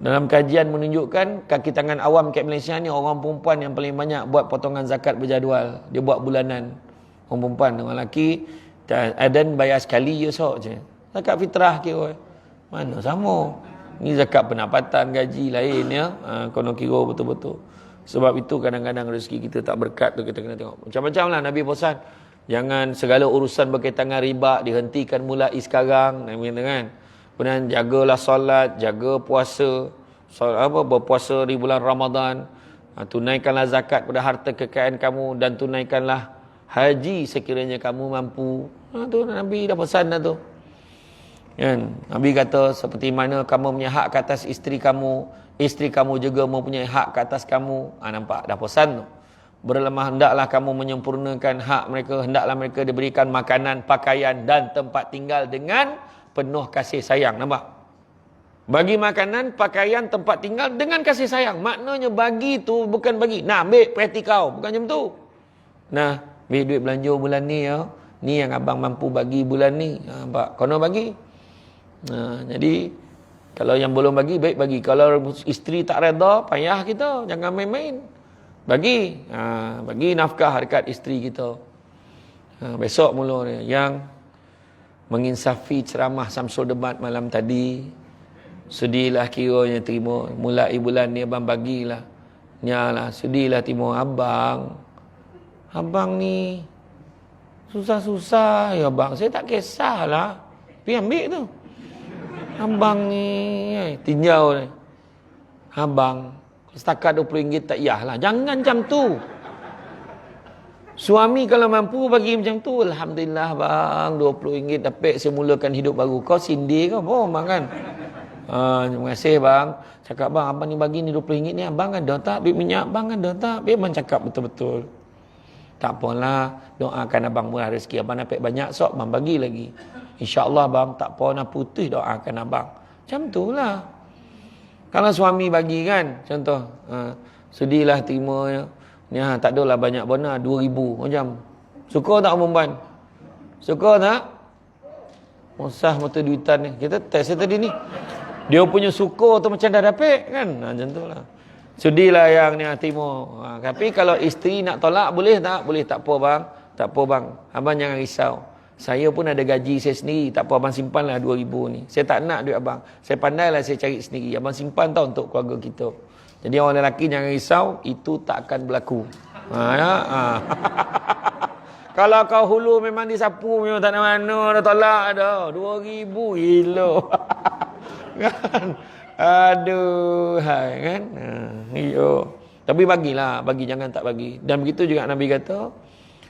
Dalam kajian menunjukkan kaki tangan awam kat Malaysia ni orang perempuan yang paling banyak buat potongan zakat berjadual. Dia buat bulanan. Orang perempuan, orang lelaki adan bayar sekali je sok je. Zakat fitrah kira. Mana sama. Ni zakat pendapatan gaji lain ya. Kena kira betul-betul. Sebab itu kadang-kadang rezeki kita tak berkat tu kita kena tengok. Macam-macam lah Nabi pesan. Jangan segala urusan berkaitan dengan riba dihentikan mulai sekarang. Nabi kata kan. Kemudian jagalah solat, jaga puasa. Berpuasa di bulan Ramadan. Tunaikanlah zakat pada harta kekayaan kamu dan tunaikanlah haji sekiranya kamu mampu. Tu Nabi dah pesan dah tu. Kan? Nabi kata seperti mana kamu punya hak ke atas isteri kamu juga mempunyai hak ke atas kamu. Nampak dah pesan tu. Berlemah hendaklah kamu menyempurnakan hak mereka, hendaklah mereka diberikan makanan, pakaian dan tempat tinggal dengan penuh kasih sayang. Nampak? Bagi makanan, pakaian, tempat tinggal dengan kasih sayang. Maknanya bagi tu bukan bagi. Nah, ambil praktikal, bukan macam tu. Nah, ambil duit belanja bulan ni ya. Ni yang abang mampu bagi bulan ni. Nampak? Kono bagi. Jadi kalau yang belum bagi, baik bagi. Kalau isteri tak reda, payah kita, jangan main-main. Bagi nafkah dekat isteri kita. Besok mula ni yang menginsafi ceramah Samsul Debat malam tadi. Sedihlah kiranya terima. Mulai bulan ni abang bagilah. Nyalah sedihlah terima abang. Abang ni susah-susah ya abang. Saya tak kisahlah. Pergi ambil tu. Abang ni tinjau ni. Abang setakat RM20 tak payahlah. Jangan macam tu. Suami kalau mampu bagi macam tu, alhamdulillah bang, RM20 dapat saya mulakan hidup baru. Kau sindir kau bang kan? Terima kasih bang. Cakap bang, abang ni bagi ni RM20 ni, abang ada tak duit minyak? Abang ada tak? Biar abang cakap betul-betul. Tak apalah, doakan abang murah rezeki. Abang dapat banyak sok, abang bagi lagi. InsyaAllah bang, tak apa nak putus, doakan abang. Macam tu lah. Kalau suami bagi kan, contoh, sudilah terima ni, tak adalah banyak bona, RM2,000 macam. Suka tak perempuan? Suka tak? Usah mata duitan ni. Kita test tadi ni. Dia punya suka tu macam dah dapat kan? Macam tu lah. Sudilah yang ni terima. Tapi kalau isteri nak tolak, boleh tak? Boleh, tak apa bang. Tak apa bang. Abang jangan risau. Saya pun ada gaji saya sendiri. Tak apa, abang simpanlah RM2,000 ni. Saya tak nak duit abang. Saya pandailah saya cari sendiri. Abang simpan tau untuk keluarga kita. Jadi orang lelaki jangan risau. Itu tak akan berlaku. Kalau kau hulu memang disapu, memang tak ada mana dah tolak dah. RM2,000 gila. Kan? Aduh, hai kan? Iyo. Tapi bagilah, bagi jangan tak bagi. Dan begitu juga Nabi kata,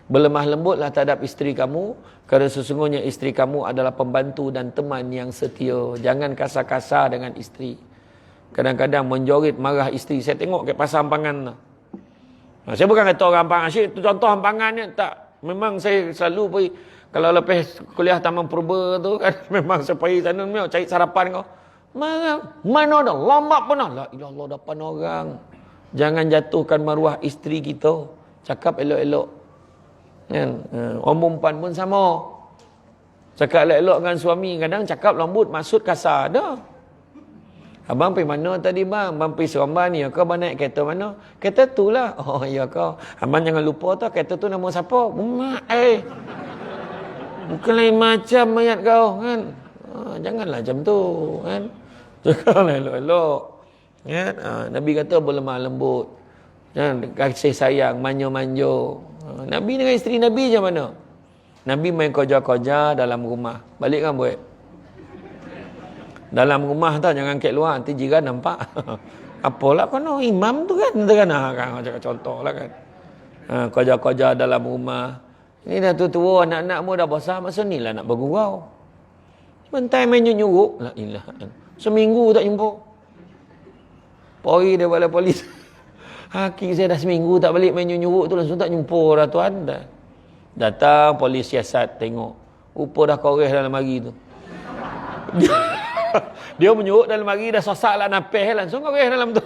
berlemah lembutlah terhadap isteri kamu, kerana sesungguhnya isteri kamu adalah pembantu dan teman yang setia. Jangan kasar-kasar dengan isteri. Kadang-kadang menjorit marah isteri. Saya tengok kat pasar Hampangan lah. Saya bukan kata orang Hampangan, itu contoh Hampangannya tak. Memang saya selalu pergi, kalau lepas kuliah Taman Purba tu kan, memang saya pergi sana cari sarapan kau. Mana ada lambat pernah. La ilah Allah, depan orang. Jangan jatuhkan maruah isteri kita. Cakap elok-elok. Kan? Orang perempuan pun sama. Cakap elok-elok dengan suami, kadang cakap lembut, maksud kasar. Dah. Abang pergi mana tadi bang? Abang pergi Seremban ni. Ya kau abang naik kereta mana? Kereta tu lah. Oh ya kau. Abang jangan lupa tau, kereta tu nama siapa? Mak bukan lain macam mayat kau kan. Janganlah macam tu kan. Cakaplah elok-elok. Kan? Nabi kata berlemah lembut. Kan? Kasih sayang, manja-manja. Nabi dengan isteri Nabi macam mana? Nabi main koja-koja dalam rumah. Balik kan buat? Dalam rumah tau, jangan kat luar, nanti jiran nampak. Apalah kono imam tu kan, kan cakap contoh lah kan. Koja-koja dalam rumah. Ini dah tua-tua, anak-anakmu dah besar, masa ni lah nak bergurau. Sebentar main nyuruk. La ilah. Seminggu tak jumpa. Pergi dia balik polis. Haki saya dah seminggu tak balik main nyuruk tu, langsung tak jumpa dah tuan. Datang polis siasat tengok. Rupa dah koreh dalam hari tu. Dia menyuruk dalam hari dah sosak lah napeh langsung koreh dalam tu.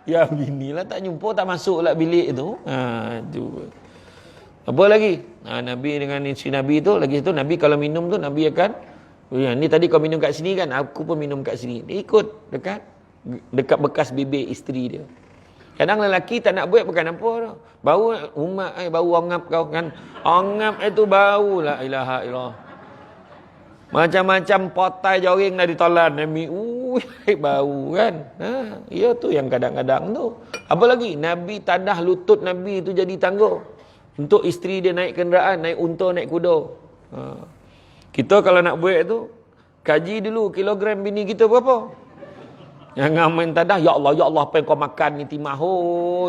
Ya beginilah, tak jumpa, tak masuk lah bilik tu. Aduh. Apa lagi? Nabi dengan isteri Nabi tu, lagi tu Nabi kalau minum tu Nabi akan, ni tadi kau minum kat sini kan, aku pun minum kat sini. Dia ikut dekat bekas bibir isteri dia. Kadang lelaki tak nak buat bukan apa dah. Bau umat bau ongap kau kan. Ongap itu bau, la ilaha illallah. Macam-macam potai joring dah ditolan Nabi. Bau kan. Ya tu yang kadang-kadang tu. Apa lagi? Nabi tadah lutut Nabi tu jadi tangga. Untuk isteri dia naik kenderaan, naik unta, naik kuda. Kita kalau nak buat tu, kaji dulu kilogram bini kita berapa. Jangan main tadah, ya Allah, apa yang kau makan ni timah.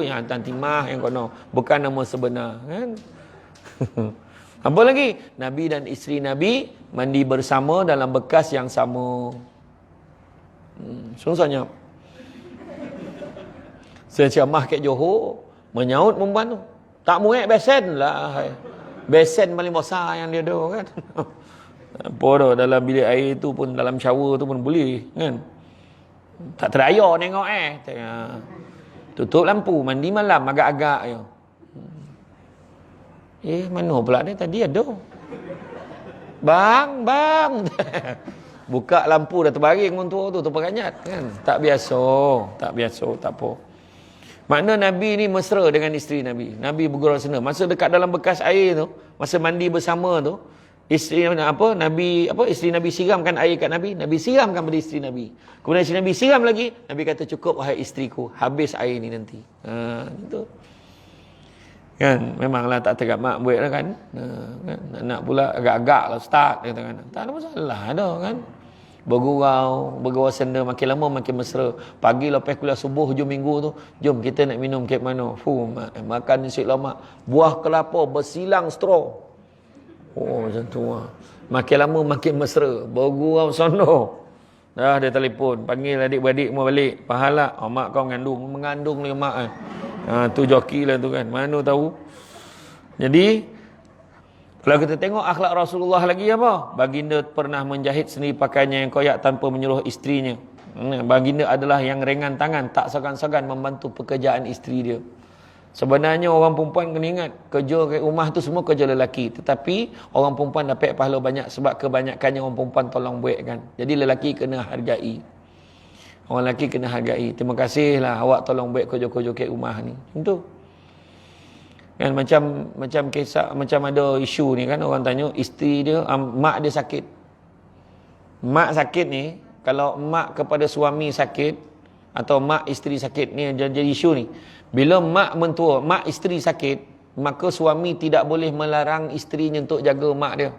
Yang hantar timah yang kono. Bukan nama sebenar. Kan? Apa lagi? Nabi dan isteri Nabi mandi bersama dalam bekas yang sama. Susahnya. Saya ceramah kat Johor, menyaut perempuan tu. Tak muat besen lah. Besen paling besar yang dia ada kan. Apa dah, dalam bilik air tu pun, dalam shower tu pun boleh kan. Tak teraya tengok tutup lampu, mandi malam agak-agak je. Mana pula ni tadi ada. Bang. Buka lampu dah terbaring pun tu terperanyat kan. Tak biasa, tak apa. Makna Nabi ni mesra dengan isteri Nabi. Nabi bergurau sana. Masa dekat dalam bekas air tu, masa mandi bersama tu, isteri isteri Nabi siramkan air kat Nabi, Nabi siramkan pada isteri Nabi. Kemudian isteri Nabi siram lagi, Nabi kata cukup wahai isteriku, habis air ni nanti. Gitu. Kan memanglah tak tegak mak buat lah kan. Nak pula agak-agak lah start kata kan. Tak ada masalah dah kan. bergurau senda, makin lama makin mesra. Pagi lepas kuliah subuh hujung minggu tu, jom kita nak minum kek mana. Makan nasi lemak, buah kelapa bersilang straw. Oh macam tu lah. Makin lama makin mesra, bergurau sono. Dah dia telefon, panggil adik-beradik mau balik. Pahala, mak kau mengandung ni mak kan. Tu joki lah tu kan. Mana tahu. Jadi kalau kita tengok akhlak Rasulullah lagi apa? Baginda pernah menjahit sendiri pakaiannya yang koyak tanpa menyuruh isterinya. Baginda adalah yang ringan tangan, tak segan-segan membantu pekerjaan isteri dia. Sebenarnya orang perempuan kena ingat, kerja kat rumah tu semua kerja lelaki. Tetapi orang perempuan dapat pahala banyak sebab kebanyakannya orang perempuan tolong buat kan. Jadi lelaki kena hargai. Orang lelaki kena hargai. Terima kasihlah awak tolong buat kerja-kerja kat rumah ni. Macam tu. Kan macam kisah, macam ada isu ni kan, orang tanya isteri dia, mak dia sakit. Mak sakit ni, kalau mak kepada suami sakit atau mak isteri sakit ni jadi isu ni. Bila mak mentua, mak isteri sakit, maka suami tidak boleh melarang isterinya untuk jaga mak dia.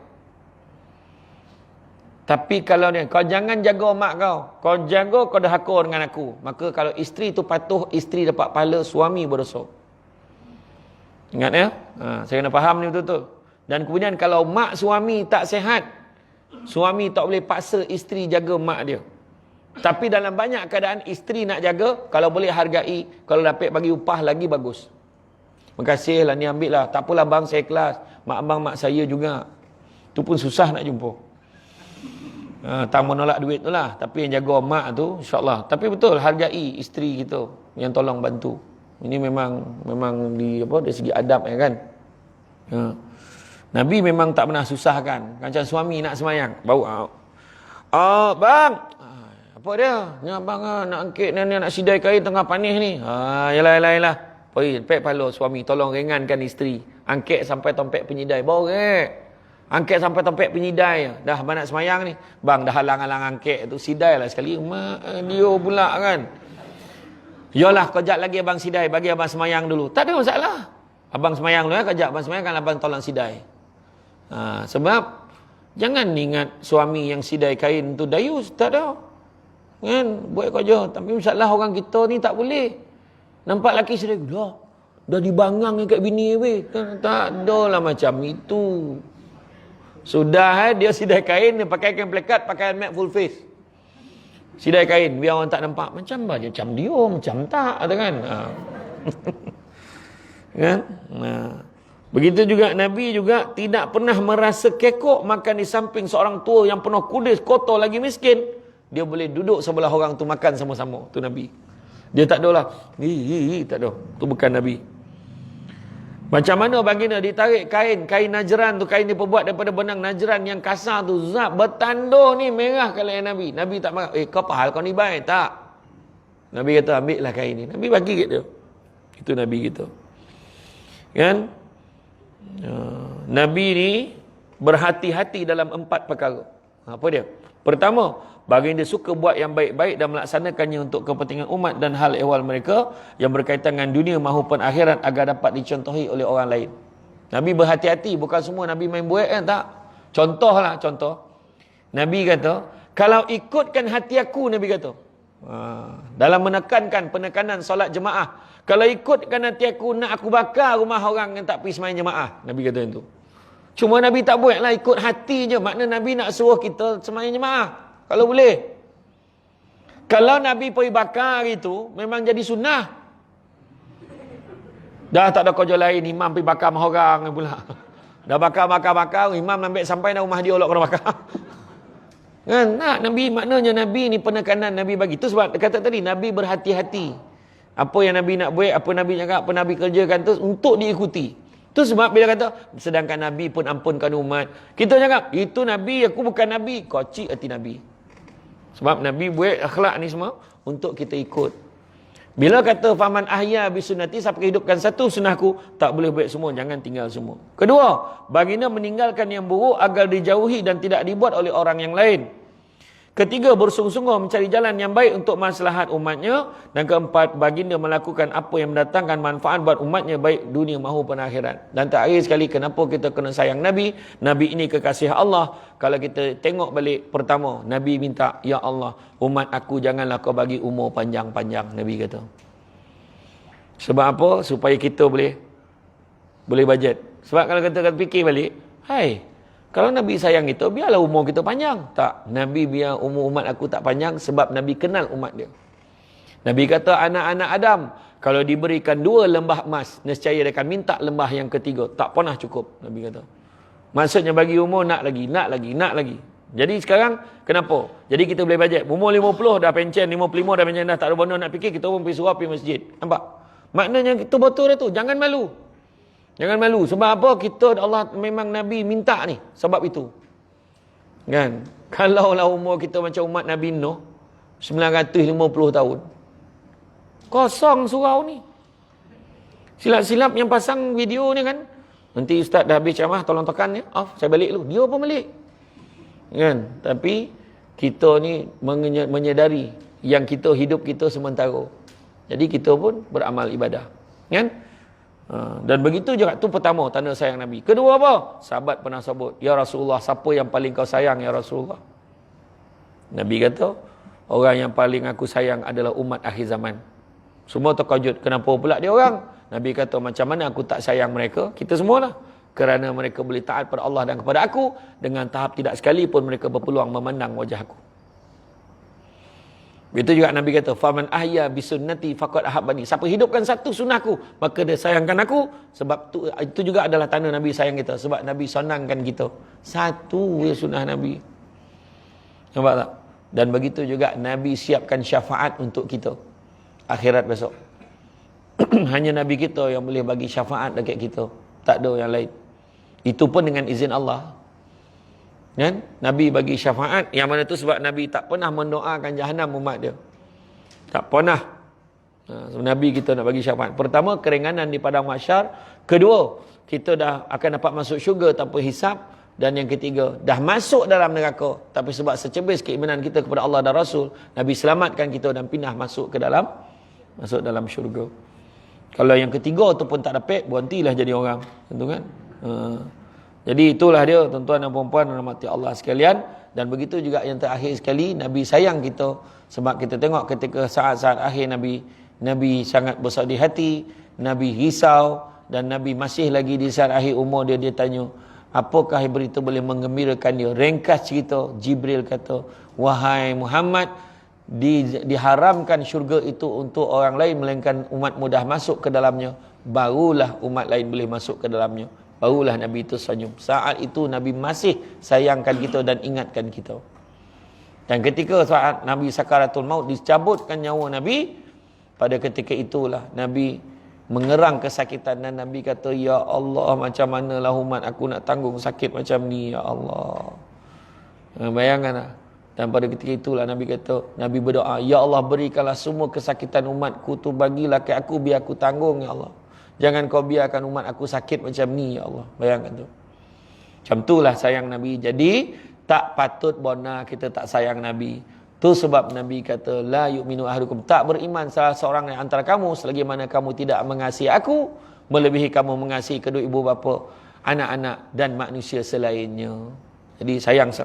Tapi kalau dia, kau jangan jaga mak kau jaga, kau dah hakor dengan aku. Maka kalau isteri tu patuh, isteri dapat pahala, suami berdosa. Ingat ya? Saya kena faham ni betul-betul. Dan kemudian kalau mak suami tak sihat, suami tak boleh paksa isteri jaga mak dia. Tapi dalam banyak keadaan isteri nak jaga, kalau boleh hargai, kalau dapat bagi upah lagi bagus. Makasih lah ni ambil lah. Tak apalah bang, saya ikhlas. Mak abang mak saya juga. Tu pun susah nak jumpa. Tak menolak duit tu lah. Tapi yang jaga mak tu, insyaAllah. Tapi betul, hargai isteri kita yang tolong bantu. Ini memang dari segi adab ya kan. Nabi memang tak pernah susahkan. Macam suami nak semayang, bawa. Bang, apa dia? Ni abang nak angkit ni, nak sidai kain tengah panis ni. Yalah. Pergi, pek pala suami, tolong ringankan isteri. Angkit sampai tompek penyidai. Bawa angkit sampai tompek penyidai. Dah abang nak semayang ni. Bang, dah halang-halang angkit tu, sidai lah sekali. Mak dia pula kan. Yalah, kejap lagi abang sidai, bagi abang semayang dulu. Tak ada masalah. Abang semayang dulu ya, kejap abang semayang kan abang tolong sidai. Sebab jangan ingat suami yang sidai kain tu dayus, tak ada. Kan, buat kerja. Tapi masalah orang kita ni tak boleh. Nampak laki sidai, dah dibangang kat bini weh. Tak ada lah macam itu. Sudah dia sidai kain, dia pakai kain plekat, pakai mat full face. Sidai kain biar orang tak nampak. Macam dia macam tak ada kan. Kan? Begitu juga Nabi juga tidak pernah merasa kekok makan di samping seorang tua yang penuh kudis, kotor lagi miskin. Dia boleh duduk sebelah orang tu makan sama-sama. Tu Nabi. Dia tak ada lah. Tak ada. Tu bukan Nabi. Macam mana baginda ditarik kain Najran tu, kain diperbuat daripada benang Najran yang kasar tu, zat bertandur ni merah kalau yang Nabi. Nabi tak marah. Kau apa hal kau ni baik? Tak. Nabi kata ambil lah kain ni. Nabi bagi kat dia. Itu Nabi kita. Kan? Nabi ni berhati-hati dalam 4 perkara. Apa dia? Pertama, baginda suka buat yang baik-baik dan melaksanakannya untuk kepentingan umat dan hal ehwal mereka yang berkaitan dengan dunia maupun akhirat agar dapat dicontohi oleh orang lain. Nabi berhati-hati, bukan semua Nabi main buat kan, tak. Contoh. Nabi kata, kalau ikutkan hati aku, Nabi kata, dalam menekankan penekanan solat jemaah, kalau ikutkan hati aku, nak aku bakar rumah orang yang tak pergi semayang jemaah. Nabi kata itu. Cuma Nabi tak buat lah, ikut hati je. Makna Nabi nak suruh kita semayang jemaah. Kalau boleh. Kalau Nabi pergi bakar itu, memang jadi sunnah. Dah tak ada kerja lain, imam pergi bakar rumah orang pula. Dah bakar, imam ambil sampai dah rumah dia Allah kena bakar. Kan? Nah, Nabi, maknanya Nabi ni penekanan Nabi bagi. Itu sebab kata tadi, Nabi berhati-hati. Apa yang Nabi nak buat, apa Nabi cakap, apa Nabi kerjakan tu untuk diikuti. Itu sebab bila kata, sedangkan Nabi pun ampunkan umat. Kita cakap, itu Nabi, aku bukan Nabi. Kocik hati Nabi. Sebab Nabi buat akhlak ni semua untuk kita ikut. Bila kata faman ahya bisunnati, siapa hidupkan satu sunnahku, tak boleh buat semua, jangan tinggal semua. Kedua, baginda meninggalkan yang buruk agar dijauhi dan tidak dibuat oleh orang yang lain. Ketiga, bersungguh-sungguh mencari jalan yang baik untuk maslahat umatnya. Dan keempat, baginda melakukan apa yang mendatangkan manfaat buat umatnya, baik dunia maupun akhirat. Dan terakhir sekali, kenapa kita kena sayang Nabi? Nabi ini kekasih Allah. Kalau kita tengok balik, pertama, Nabi minta, ya Allah, umat aku janganlah kau bagi umur panjang-panjang. Nabi kata. Sebab apa? Supaya kita boleh budget. Sebab kalau kita fikir balik, kalau Nabi sayang kita, biarlah umur kita panjang. Tak, Nabi biar umur umat aku tak panjang sebab Nabi kenal umat dia. Nabi kata, anak-anak Adam, kalau diberikan 2 lembah emas, nescaya dia akan minta lembah yang ketiga. Tak pernah cukup, Nabi kata. Maksudnya bagi umur, nak lagi. Jadi sekarang, kenapa? Jadi kita boleh bajet. Umur 50 dah pencen, 55 dah pencen, dah tak ada benda nak fikir, kita pun pergi surau, pergi masjid. Nampak? Maknanya itu betul dah tu, jangan malu. Jangan malu. Sebab apa? Kita Allah memang Nabi minta ni. Sebab itu. Kan? Kalaulah umur kita macam umat Nabi Nuh, 950 tahun. Kosong surau ni. Silap-silap yang pasang video ni kan. Nanti ustaz dah habis ceramah, tolong tekan ya. Saya balik dulu. Dia pun balik. Kan? Tapi kita ni menyedari yang kita hidup kita sementara. Jadi kita pun beramal ibadah. Kan? Dan begitu juga tu pertama tanda sayang Nabi. Kedua apa? Sahabat pernah sebut, ya Rasulullah, siapa yang paling kau sayang ya Rasulullah? Nabi kata, orang yang paling aku sayang adalah umat akhir zaman. Semua terkejut, kenapa pula dia orang? Nabi kata, macam mana aku tak sayang mereka? Kita semualah. Kerana mereka boleh taat pada Allah dan kepada aku, dengan tahap tidak sekalipun mereka berpeluang memandang wajah aku. Begitu juga Nabi kata, faman ahya bisunnati faqad ahabbani. Siapa hidupkan satu sunnahku, maka dia sayangkan aku. Sebab itu juga adalah tanda Nabi sayang kita. Sebab Nabi senangkan kita. Satu sunnah Nabi. Nampak tak? Dan begitu juga Nabi siapkan syafaat untuk kita. Akhirat besok. Hanya Nabi kita yang boleh bagi syafaat dekat kita. Tak ada yang lain. Itu pun dengan izin Allah. Kan? Nabi bagi syafaat, yang mana tu sebab Nabi tak pernah mendoakan jahanam umat dia. Tak pernah. Nabi kita nak bagi syafaat. Pertama, keringanan di padang mahsyar. Kedua, kita dah akan dapat masuk syurga tanpa hisap. Dan yang ketiga, dah masuk dalam neraka. Tapi sebab secebis keimanan kita kepada Allah dan Rasul, Nabi selamatkan kita dan pindah masuk dalam syurga. Kalau yang ketiga tu pun tak dapat, berhentilah jadi orang. Tentu kan? Jadi itulah dia, tuan-tuan dan puan-puan rahmati Allah sekalian. Dan begitu juga yang terakhir sekali, Nabi sayang kita. Sebab kita tengok ketika saat-saat akhir Nabi sangat bersedih hati, Nabi risau, dan Nabi masih lagi di saat akhir umur dia tanya, apakah berita boleh menggembirakan dia? Ringkas cerita, Jibril kata, wahai Muhammad, diharamkan syurga itu untuk orang lain, melainkan umat mudah masuk ke dalamnya. Barulah umat lain boleh masuk ke dalamnya. Barulah Nabi itu senyum. Saat itu Nabi masih sayangkan kita dan ingatkan kita. Dan ketika saat Nabi sakaratul maut, dicabutkan nyawa Nabi, pada ketika itulah Nabi mengerang kesakitan dan Nabi kata, ya Allah, macam manalah umat aku nak tanggung sakit macam ni, ya Allah. Bayangkanlah. Dan pada ketika itulah Nabi kata, Nabi berdoa, ya Allah, berikanlah semua kesakitan umatku tu, bagilah ke aku biar aku tanggung, ya Allah. Jangan kau biarkan umat aku sakit macam ni, ya Allah. Bayangkan tu. Macam itulah sayang Nabi. Jadi tak patut bona kita tak sayang Nabi. Tu sebab Nabi kata, la yu'minu ahadukum, tak beriman salah seorang yang antara kamu selagi mana kamu tidak mengasihi aku melebihi kamu mengasihi kedua ibu bapa, anak-anak dan manusia selainnya. Jadi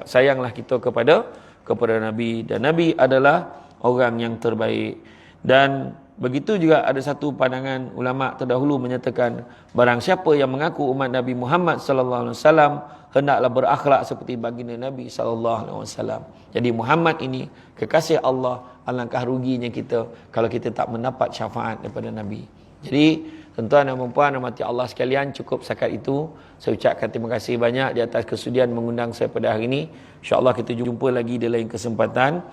sayanglah kita kepada Nabi, dan Nabi adalah orang yang terbaik. Dan begitu juga ada satu pandangan ulama terdahulu menyatakan, barang siapa yang mengaku umat Nabi Muhammad sallallahu alaihi wasallam hendaklah berakhlak seperti baginda Nabi sallallahu alaihi wasallam. Jadi Muhammad ini kekasih Allah, alangkah ruginya kita kalau kita tak mendapat syafaat daripada Nabi. Jadi tuan-tuan dan puan-puan rahmati Allah sekalian, cukup setakat itu. Saya ucapkan terima kasih banyak di atas kesudian mengundang saya pada hari ini. InsyaAllah kita jumpa lagi di lain kesempatan.